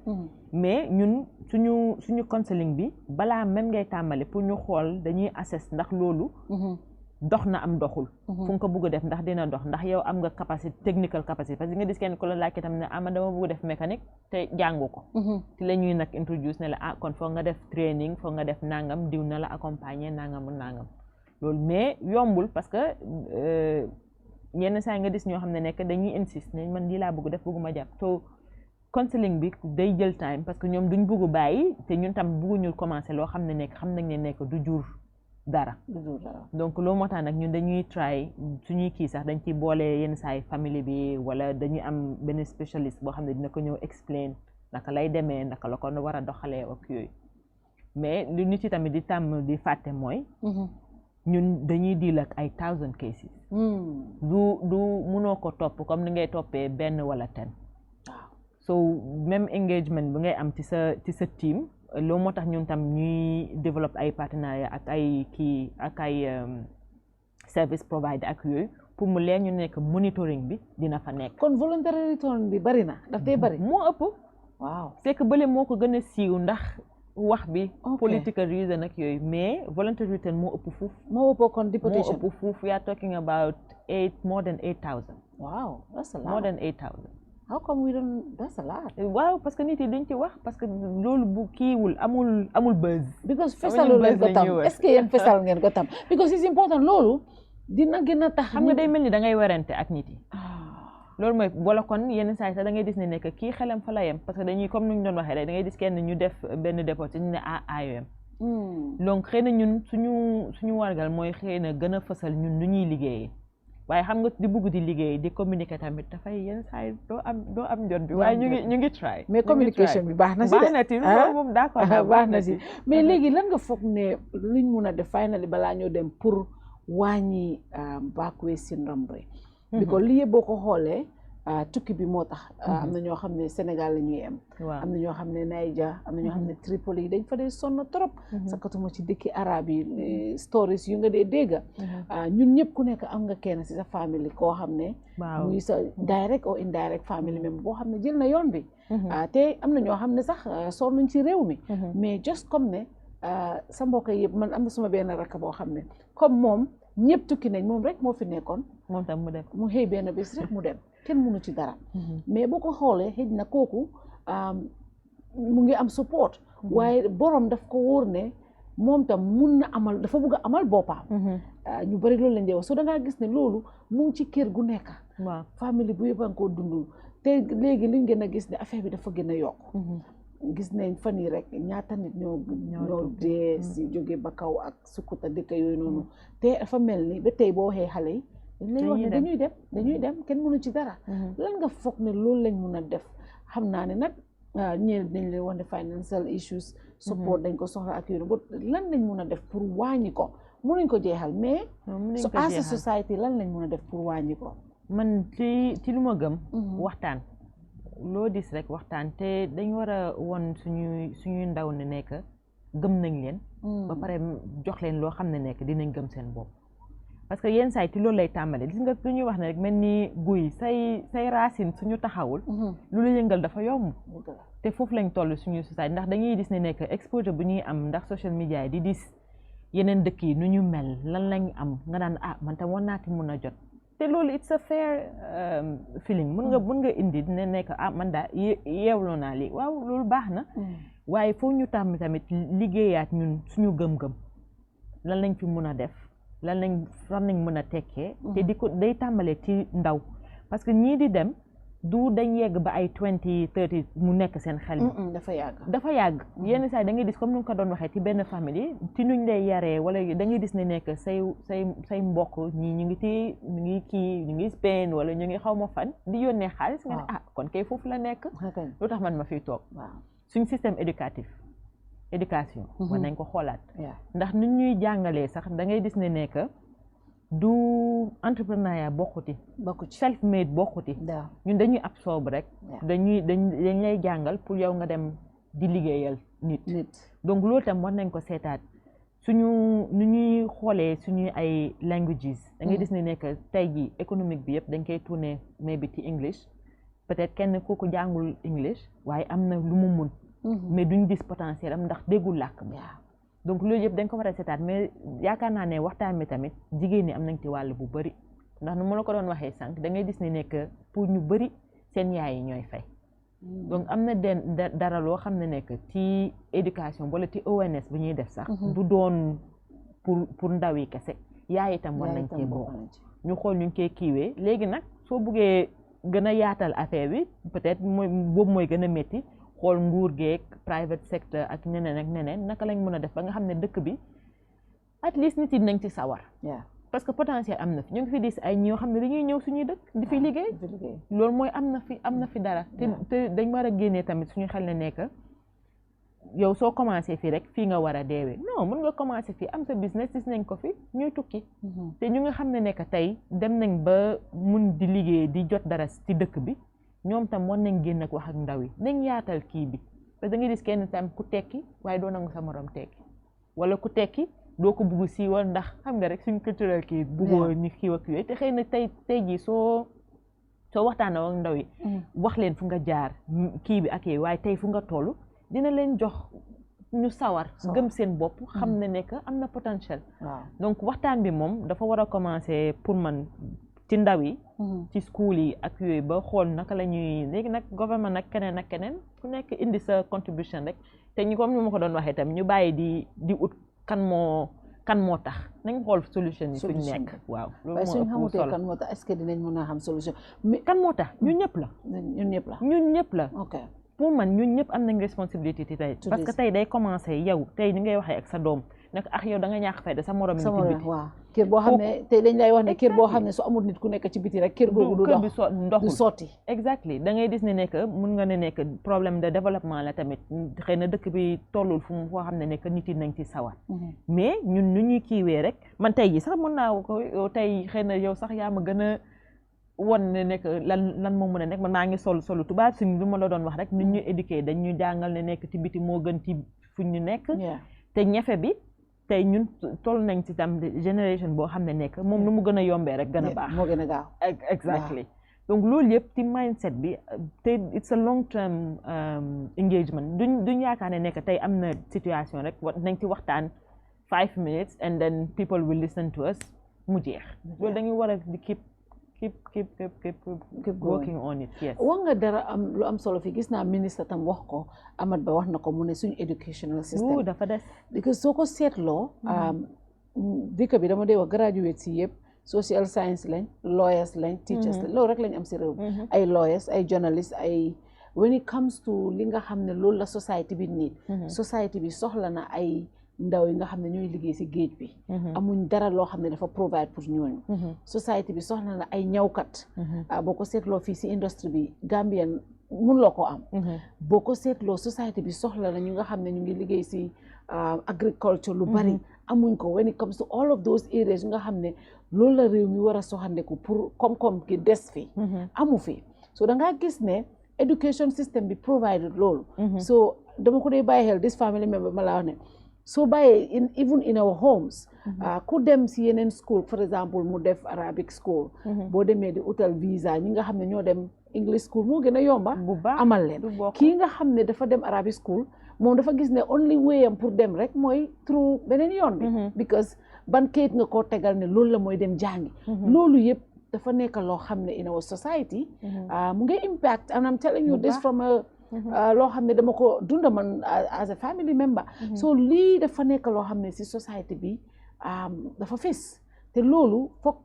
mais ñun suñu counseling bi balaa même ngay tàmbali pour ñu xool dañuy assess ndax loolu dox na am doxul fu nga ko bëgg a def ndax dina dox ndax yow am nga capacité technical capacité parce que nga gis kenn ku la laaj tam ne ama dama bëgg def mécanique te jàngu ko ci la ñuy nag introduce ne la kon foog nga def training foog nga def nangam diw na la accompagner nangam loolu mais yombul parce que yenn saa nga gis ñoo xam ne nekk dañuy insist ne man lii laa bëgg def bëgguma jàpp to counseling bi day jël time parce que ñoom duñ bëgg bàyyi te ñun tam bëgguñu commencer loo xam ne nekk xam nañ ne nekk du jur dara donc loolu moo tax nag ñun dañuy try suñuy kii sax dañ ci boole yenn saa yi famille bi wala dañuy am benn spécialiste boo xam ne dina ko ñëw explain naka lay demee naka la ko war a doxalee ak yooyu mais lu nit yi tamit di tàmm di fàtte mooy ñun dañuy deal ak ay 1000 cases du mënoo ko topp comme ni ngay toppee benn wala 10 so même engagement bi ngay am ci sa team loolu moo tax ñun tam ñuy développer ay partenariat ak ay service provider ak yooyu pour mu leen ñu nekk monitoring bi dina fa nekk. kon voluntary return bi bari na daf tey bari. moo ëpp. waaw c'est que bële moo ko gën a siiw ndax wax bi. political reason ak yooyu mais voluntary return moo ëpp fuuf. moo ëpp kon deportation moo ëpp fuuf we are talking about more than 8,000. wow that's a lot more than 8,000. How come we don't? That's a lot. waaw parce que nit yi duñ ci wax parce que loolu bu kiiwul amul buzz. Because fesalu leen ko tam est-ce que yéen fesal ngeen ko tam because it's important loolu dina gën a tax. xam nga day mel ni da ngay werante ak nit yi. loolu mooy wala kon yenn saa yi sax da ngay gis ne nekk kii xelam fa la yem parce que dañuy comme nuñ doon waxee rek da ngay gis kenn ñu def benn dépôt ñu ne IOM. donc xëy na ñun suñu wargal mooy xëy na gën a fësal ñun nu ñuy liggéeyee. waaye xam nga di bugg di liggéey di communiquer tamit dafay yenn saa yi doo am jot bi waaye ñu ngi try mais communication bi baax na si baax na ci loolu moom d'accord baax na si mais léegi lan nga foog ne luñ mun a def finally balaa ñoo dem pour wàññi backway syndrome bi because lii yëpp boo ko xoolee tukki bi moo tax am na ñoo xam ne Sénégal la ñuy am am na ñoo xam ne Niger am na ñoo xam ne Tripoli dañ fa dee sonn trop sakatuma ci dëkki arab yi stories yu nga dee dégga ñun ñëpp ku nekk am nga kenn si sa famille koo xam ne muy sa direct or indirect family member boo xam ne jël na yoon bi te am na ñoo xam ne sax sonnuñ ci réew mi mais just comme ne sa mbokk yëpp man am na suma benn rakk boo xam ne comme moom ñëpp tukki nañ moom rek moo fi nekkoon moom tam mu dem mu xëy benn bés rek mu dem kenn mënu ci dara mais boo ko xoolee xëy na kooku mu ngi am support waaye borom daf ko wóor ne moom tam mun na amal dafa bëgg a amal boppam ñu bari loolu lañ dee wax so da ngaa gis ne loolu mu ngi ci kër gu nekk waaw famille bu yëpp a koo dundul te léegi liñ gën a gis ne affaire bi dafa gën a yokk gis nañ fan yi rek ñaata nit ñoo dee si jóge ba kaw ak sukkuta dëkk yooyu noonu te dafa mel ni ba tey boo waxee xale yi dañ lay wax ne dañuy dem kenn mënu ci dara lan nga foog ne loolu lañ mun a def xam naa ne nag ñeen dañ lay wax ne financial issues support dañ ko soxla ak yooyu but lan lañ mun a def pour wàññi ko mënuñ ko jeexal mais so as a society lan lañ mun a def pour wàññi ko man ci lu ma gëm waxtaan loo dis rek waxtaan te dañ war a won suñuy ndaw ne nekk gëm nañ leen ba pare jox leen loo xam ne nekk dinañ gëm seen bopp parce que yenn saa yi ci loolu lay tàmbale gis nga lu ñuy wax ne rek mel ni guy say racine suñu taxawul lu la yëngal dafa yomb te foofu lañ toll suñu société ndax dañuy gis ne nekk exposure bu ñuy am ndax social media yi di dis yeneen dëkk yi nu ñu mel lan lañ am nga daan man tam war naa ti mun a jot te loolu it's a fair feeling mun nga indi ne nekk man daa yeewloo naa lii waaw loolu baax na waaye foofu ñu tàmm tamit liggéeyaat ñun suñu gëm-gëm lan lañ fi mun a def lan lañ mën a tekkee te di ko day tàmbalee ci ndaw parce que ñii di dem du dañ yegg ba ay 20 30 mu nekk seen xel dafa yàgg yenn saa yi da ngay gis comme ni nga ko doon waxee ci benn famille ci nuñ lay yaree wala da ngay gis ne nekk say mbokk ñii ñu ngi ngi Spain wala ñu ngi xaw ma fan di yónnee xaalis nga ne kon kay foofu la nekk lu tax man ma fiy toog suñ système éducation war nañ ko xoolaat ndax nit ñuy jàngalee sax da ngay gis ne nekk du entrepreneuriat bokkuti self made bokkuti ñun dañuy absorbe rek dañ lay jàngal pour yow nga dem di liggéeyal nit donc loolu tam war nañ ko seetaat nu ñuy xoolee suñuy ay languages da ngay gis ne nekk tey ji économique bi yëpp dañ koy tourner maybe ci English peut-être kenn kooku jàngul English waaye am na lu mu mun mais duñ gis potentiel am ndax déggul làkk bi donc loolu yëpp dañ ko war a seetaat mais yaakaar naa ne waxtaan mi tamit jigéen ñi am nañ ci wàll bu bëri ndax nu ma la ko doon waxee sànq da ngay gis ne nekk pour ñu bëri seen yaay yi ñooy fay donc am na dara loo xam ne nekk ci éducation wala ci awareness bu ñuy def sax du doon pour ndaw yi kese yaay itam war nañ cee bokk ñu xool ñu ngi koy kiiwee léegi nag soo buggee gën a yaatal affaire bi peut-être boobu mooy gën a métti xool nguur geek private sector ak ñeneen naka lañ mën a def ba nga xam ne dëkk bi at least nit yi nañ ci sawar parce que potentiel am na fi ñu ngi fi dis ay ñoo xam ne dañuy ñëw suñuy dëkk di fi liggéey loolu mooy am na fi dara te dañ war a génnee tamit suñu xel ne nekk yow soo commencé fii rek fii nga war a deewee non mën nga commencé fii am sa business gis nañ ko fi ñuy tukki te ñu nga xam ne nekk tey dem nañ ba mun di liggéey di jot dara ci dëkk bi ñoom tam war nañ génn ak wax ak ndaw yi nañ yaatal kii bi parce que da ngay gis kenn tam ku tekki waaye doo nangu sa morom tekki wala ku tekki doo ko bugg siiwal ndax xam nga rek suñ culturel kii buggoo ñu kiiw ak yooyu te xëy na tey jii soo waxtaanee ak ndaw yi wax leen fu nga jaar kii bi ak yooyu waaye tey fu nga toll dina leen jox ñu sawar gëm seen bopp xam ne nekk am na potentiel donc waxtaan bi moom dafa war a commencer pour man ci ndaw yi ci school yi ak yooyu ba xool naka la ñuy léegi nag gouvernement nag keneen ak keneen ku nekk indi sa contribution rek te ñu comme ni ma ko doon waxee tam ñu bàyyi di ut kan moo tax nañ xool solution yi suñ nekk waaw waaye suñ xamutee kan moo tax est-ce que dinañ mën a xam solution mais kan moo tax ñun ñëpp la ñun ñëpp la ok pour man ñun ñëpp am nañ responsabilité tey parce que tey day commencé yow tey ni ngay waxee ak sa doom nag yow da nga ñàkk fayda sa morom ci biti waaw kër boo xam ne tey dañ lay wax ne kër boo xam ne su amul nit ku nekk ci biti rek kër googu du sotti exactly da ngay gis ne nekk mun nga ne nekk problème de développement la tamit xëy na dëkk bi tollul fu mu foo xam ne nekk nit yi nañ ci sawar mais ñun ñu ñuy kiiwee rek man tey ji sax mën naa ko tey xëy na yow sax yaa ma gën a won ne nekk lan moo mën a nekk man maa ngi solu tubaab suñ lu ma la doon wax rek nit ñu éduqué dañ ñu jàngal ne nekk ci biti moo gën ci fuñ ñu nekk te ñefe bi tey ñun toll nañ ci tam génération boo xam ne nekk moom nu mu gën a yombee rek gën a baax moo gën a gaaw exactly donc loolu yëpp ci mindset bi te it's a long term engagement duñ yaakaar ne nekk tey am na situation rek nañ ci waxtaan 5 minutes and then people will listen to us mu jeex loolu dañuy war a di keep working on it yes wax nga dara lu am solo fi gis naa ministre tam wax ko Amat Bah wax na ko mu ne suñu educational system dafa des because soo ko seetloo dëkk bi dama dee wax graduate si yëpp social science lañ lawyers lañ teachers lañ loolu rek lañ am si réew ay lawyers ay journalists ay when it comes to li nga xam ne loolu la society bi need society bi soxla na ay ndaw yi nga xam ne ñooy liggéey si géej bi amuñ dara loo xam ne dafa provide pour ñooñu society bi soxla na ay ñawkat boo ko seetloo fii si industrie bi Gambien mun loo ko am boo ko seetloo society bi soxla na ñu nga xam ne ñu ngi liggéey si agriculture lu bari amuñ ko when it comes to all of those areas yu nga xam ne loolu la réew mi war a soxandeku pour koom-koom gi des fi amu fi so da ngaa gis ne education system bi provided loolu so dama ko dee bàyyi xel this family member ma laa wax ne soo bàyyee even in our homes ku dem si yeneen school for example mu def Arabic school boo demee di utal visa ñi nga xam ne ñoo dem English school moo gën a yomba amal leen kii nga xam ne dafa dem Arabic school moom dafa gis ne only way am pour dem rek mooy through beneen yoon bi because ban kayit nga koo tegal ne loolu la mooy dem jàngi loolu yëpp dafa nekk loo xam ne in our society mu ngi impact and I'm telling you this from a loo xam ne dama ko dunda man as a family member so lii dafa nekk loo xam ne si society bi dafa fis te loolu foog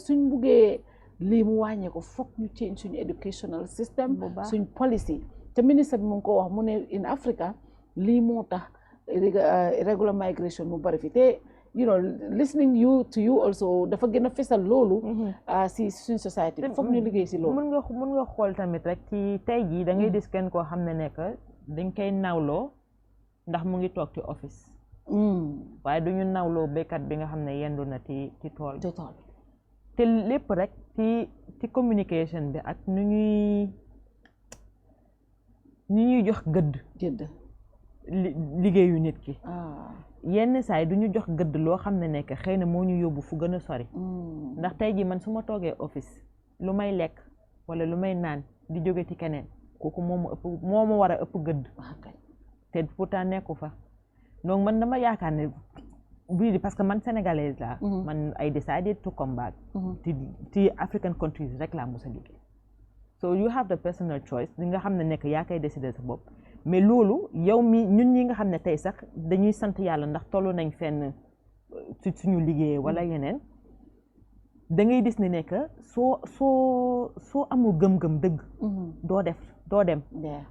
suñ buggee lii mu wàññee ko foog ñu change suñu educational system suñ policy te ministre bi mu ngi ko wax mu ne in Africa lii moo tax irregular migration mu bari fi te you know listening to you also dafa gën a fesal loolu si suñ society bi foog ñu liggéey si loolu mun nga xool tamit rek ci tey jii da ngay gis kenn koo xam ne nekk dañ koy nawloo ndax mu ngi toog ci office waaye duñu nawloo béykat bi nga xam ne yendu na ci tool te lépp rek ci communication bi ak nu ñuy jox gëdd liggéeyu nit ki yenn saa yi du ñu jox gëdd loo xam ne nekk xëy na moo ñu yóbbu fu gën a sori ndax tey jii man su ma toogee office lu may lekk wala lu may naan di jóge ci keneen kooku moo ma war a ëpp gëdd te pourtant nekku fa donc man dama yaakaar ne bii parce que man sénégalaise la man I decided to come back ci African countries rek laa mos a liggéey so you have the personal choice li nga xam ne nekk yaa koy décider sa bopp mais loolu yow mi ñun ñi nga xam ne tey sax dañuy sant yàlla ndax tollu nañ fenn ci suñu liggéey wala yeneen da ngay gis ne nekk soo amul gëm-gëm dëgg doo dem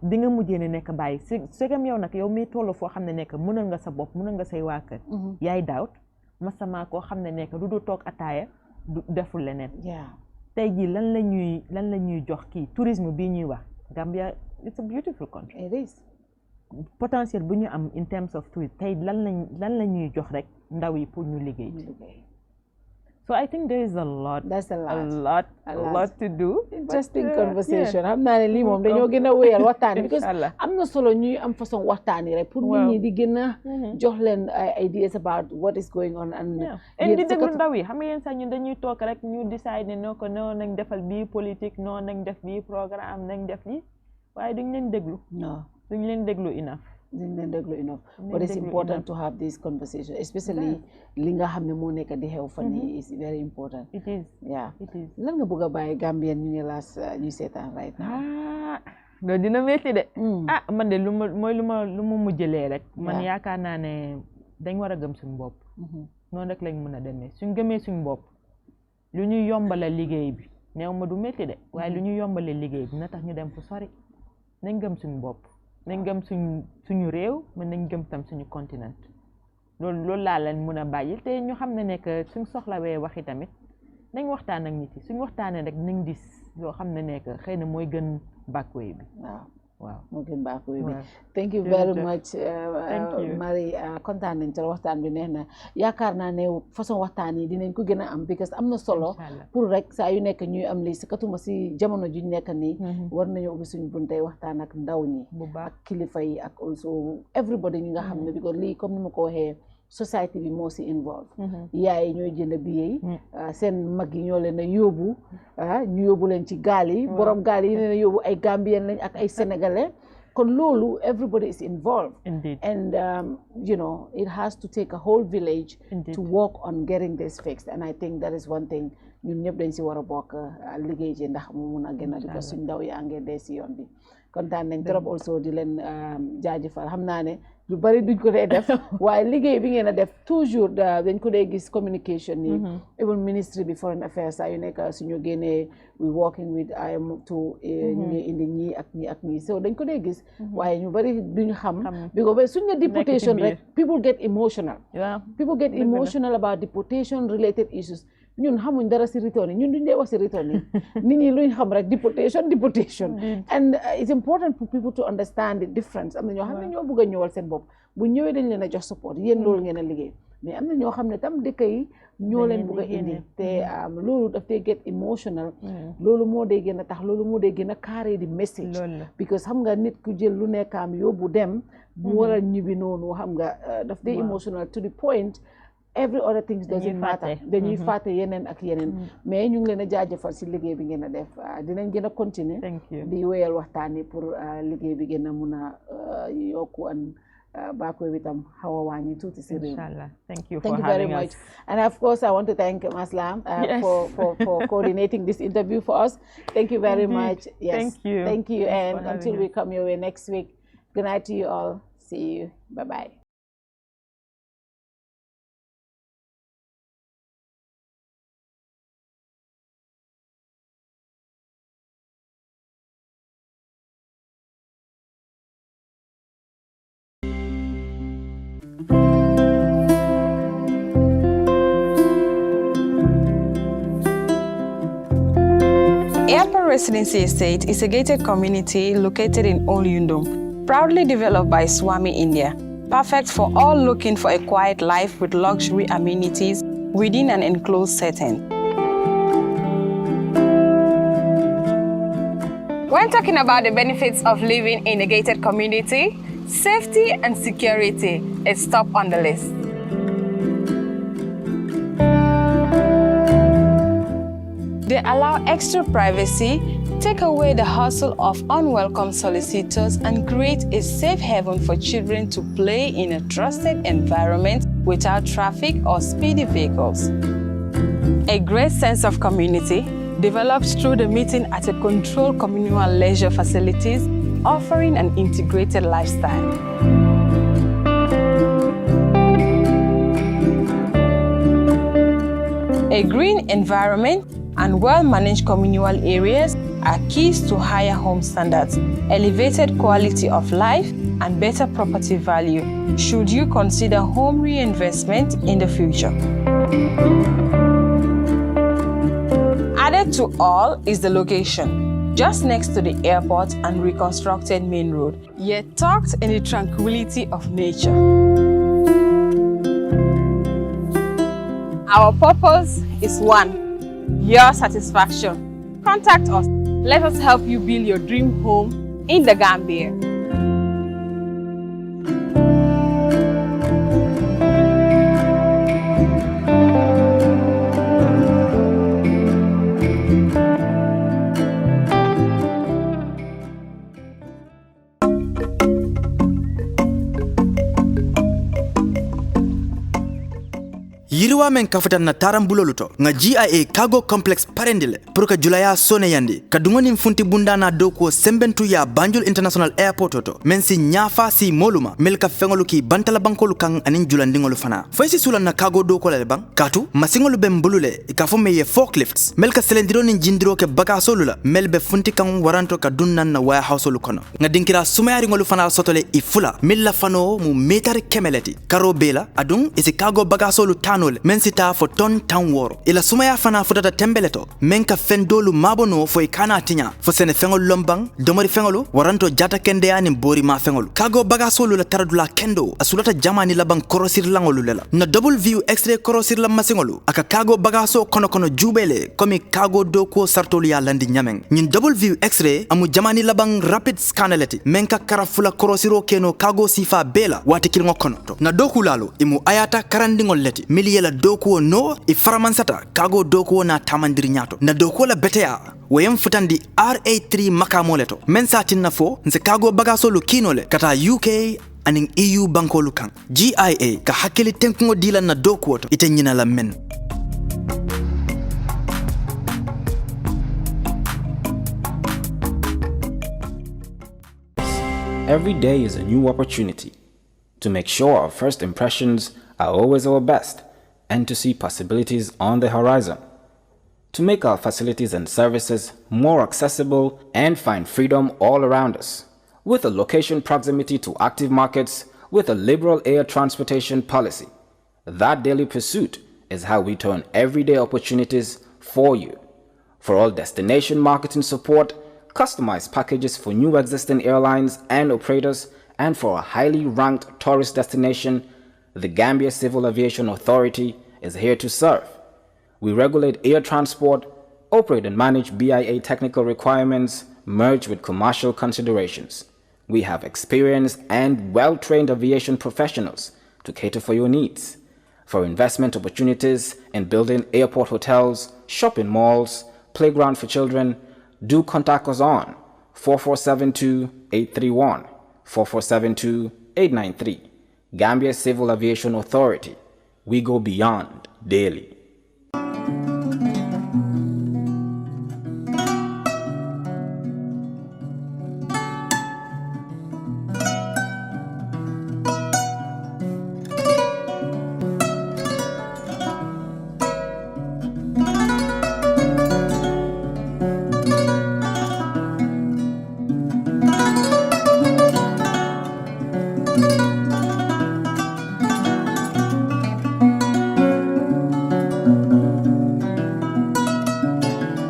di nga mujjee ne nekk bàyyi segam yow nag yow mi tollu foo xam ne nekk mënal nga sa bopp mënal nga say waa kër yaay daawut masama koo xam ne nekk lu du toog ataaya du deful leneen tey jii lan la ñuy jox kii tourisme bii ñuy wax Gambia it's a beautiful country. It is. Potentiel bu ñu am in terms of tourism tey lan la ñuy jox rek ndaw yi pour ñu liggéey. So I think there is a lot. That's a lot to do. Interesting conversation. xam naa ne lii moom dañoo gën a wéyal waxtaan because am na solo ñuy am façon waxtaan yi rek pour nit ñi di gën a jox leen ideas about what is going on and di déglu ndaw yi xam nga yéen sax ñun dañuy toog rek ñu decide ne noo ko noonu nañ defal bii politique noonu nañ def bii programme nañ def lii waaye duñ leen déglu. non duñ leen déglu enough. enough. But it's important to have this conversation, especially li nga xam ne moo nekk di xew fan yi is very important. It is. Yeah. It is. Lan nga bëgg a bàyyi Gambian ñu ngi laas ñu seetaan right now. loolu dina métti de. Man de lu ma mujjalee rek. man yaakaar naa ne dañ war a gëm suñu bopp. noonu rek lañ mën a demee suñ gëmee suñu bopp lu ñu yombale liggéey bi néew ma du métti de waaye lu ñu yombale liggéey bi na tax ñu dem fu sori nañ gëm suñu bopp nañ gëm suñu réew mën nañ gëm tam suñu continent loolu laa leen mën a bàyyi te ñu xam ne nekk suñ soxlawee waxi tamit nañ waxtaan ak nit yi suñ waxtaanee rek nañ gis yoo xam ne nekk xëy na mooy gën backway bi waaw moo gën backway bi thank you very much Marie kontaan nañ ci waxtaan bi neex na yaakaar naa ne façon waxtaan yi dinañ ko gën a am because am na solo pour rek saa yu nekk ñuy am lii si katuma si jamono juñ nekk nii war nañu ubbi suñ buntay waxtaan ak ndaw ñi ak kilifa yi ak also everybody ñi nga xam ne because lii comme ni ma ko waxee society bi moo si involve yaay ñooy jënd billet yi seen mag yi ñoo leen a yóbbu ñu yóbbu leen ci gaal yi borom gaal yi leen a yóbbu ay Gambien lañ ak ay Sénégalais kon loolu everybody is involved and you know it has to take a whole village to work on getting this fixed and I think that is one thing ñun ñëpp dañ si war a bokk liggéey ci ndax mu mun a gën a di ko suñ ndaw yaa ngee dee si yoon bi kontaan nañ trop also di leen jaajëfal xam naa ne lu bari duñ ko dee def waaye liggéey bi ngeen a def toujours dañ ko dee gis communication ni even ministry bi foreign affairs saa yu nekk suñu génnee we working with IOM to ñu ngi indi ñii ak ñii so dañ ko dee gis waaye ñu bari duñ xam because suñu deportation rek people get emotional about deportation related issues ñun xamuñ dara si return yi ñun duñ dee wax si return yi nit ñi luñ xam rek deportation and it's important for people to understand the difference am na ñoo xam ne ñoo bëgg a ñëwal seen bopp bu ñëwee dañ leen a jox support yéen loolu ngeen a liggéey mais am na ñoo xam ne tam dëkk yi ñoo leen bëgg a indi te loolu daf dee get emotional loolu moo dee gën a tax loolu moo dee gën a carry the message because xam nga nit ku jël lu nekkaam yóbbu dem bu war a ñibbi noonu xam nga daf dee emotional to the point every other things doesn't matter dañuy fàtte yeneen ak yeneen mais ñu ngi leen a jaajëfal si liggéey bi ngeen a def dinañ gën a continuer di wéyal waxtaan yi pour liggéey bi gën a mun a yokku an backway bi tam xaw a wàññi tuuti si réew thank you very much and of course I want to thank Maslam for coordinating this interview for us. Thank you very much. Yes, thank you and until we come your way next week, good night to you all. See you. Bye-bye. Airport Residency Estate is a gated community located in Old Yundum, proudly developed by Swami India, perfect for all looking for a quiet life with luxury amenities within an enclosed setting. When talking about the benefits of living in a gated community, safety and security is top on the list. They allow extra privacy, take away the hustle of unwelcome solicitors, and create a safe haven for children to play in a trusted environment without traffic or speedy vehicles. A great sense of community develops through the meeting at a controlled communal leisure facilities, offering an integrated lifestyle. A green environment and well-managed communal areas are keys to higher home standards, elevated quality of life, and better property value should you consider home reinvestment in the future. Added to all is the location, just next to the airport and reconstructed main road, yet tucked in the tranquility of nature. Our purpose is one, your satisfaction. Contact us. Let us help you build your dream home in the Gambia. yiriwa men kafutan na tarambuloluto nga GIA cargo complex parendile pour ka julaya sone yandi ka dungoni funti bundana doko sembentu ya Banjul International Airport oto men si nyafa si moluma melka fengolu ki bantala bankolu kan anin julandingolu fana foysi sula na cargo doko le bang katu masingolu bem bulule ikafo meye forklifts melka selendiro nin jindiro ke bagasolu la melbe funti kan waranto ka dunnan na warehouse lu kono nga dinkira sumayari ngolu fana sotole ifula milla fano mu metari kemeleti karo bela adun isi cargo bagasolu tanole men sita fo ton tan woro ila sumaya fana futata tembeleto men ka fendolu mabono fo ikana tinya fo sene fengol lombang domori fengolu waranto jata kende ani bori ma fengolu cargo bagasolu la taradula kendo asulata jamani laban korosir langolu lela na double view x-ray korosir la masingolu aka cargo bagaso kono jubele komi cargo doko sartolu ya landi nyameng nyin double view x-ray amu jamani laban rapid scanaleti men ka karafula korosiro keno cargo sifa bela wati kilngo kono to na doku lalo imu ayata karandingol leti miliyela doku no iframansata cargo doku na tamandiri nyato na doku la betea wayem futandi RA3 makamoleto men satin fo nse cargo bagasolu kinole kata UK aning EU bankolu kan GIA ka hakili tenkungo dila na doku woto ite nyina la men. Every day is a new opportunity to make sure our first impressions are always our best and to see possibilities on the horizon, to make our facilities and services more accessible and find freedom all around us. With a location proximity to active markets, with a liberal air transportation policy, that daily pursuit is how we turn everyday opportunities for you. For all destination marketing support, customized packages for new existing airlines and operators, and for a highly ranked tourist destination, the Gambia Civil Aviation Authority is here to serve. We regulate air transport, operate and manage BIA technical requirements, merged with commercial considerations. We have experienced and well-trained aviation professionals to cater for your needs. For investment opportunities in building airport hotels, shopping malls, playground for children, do contact us on 4472-831, 4472-893. Gambia Civil Aviation Authority. We go beyond daily.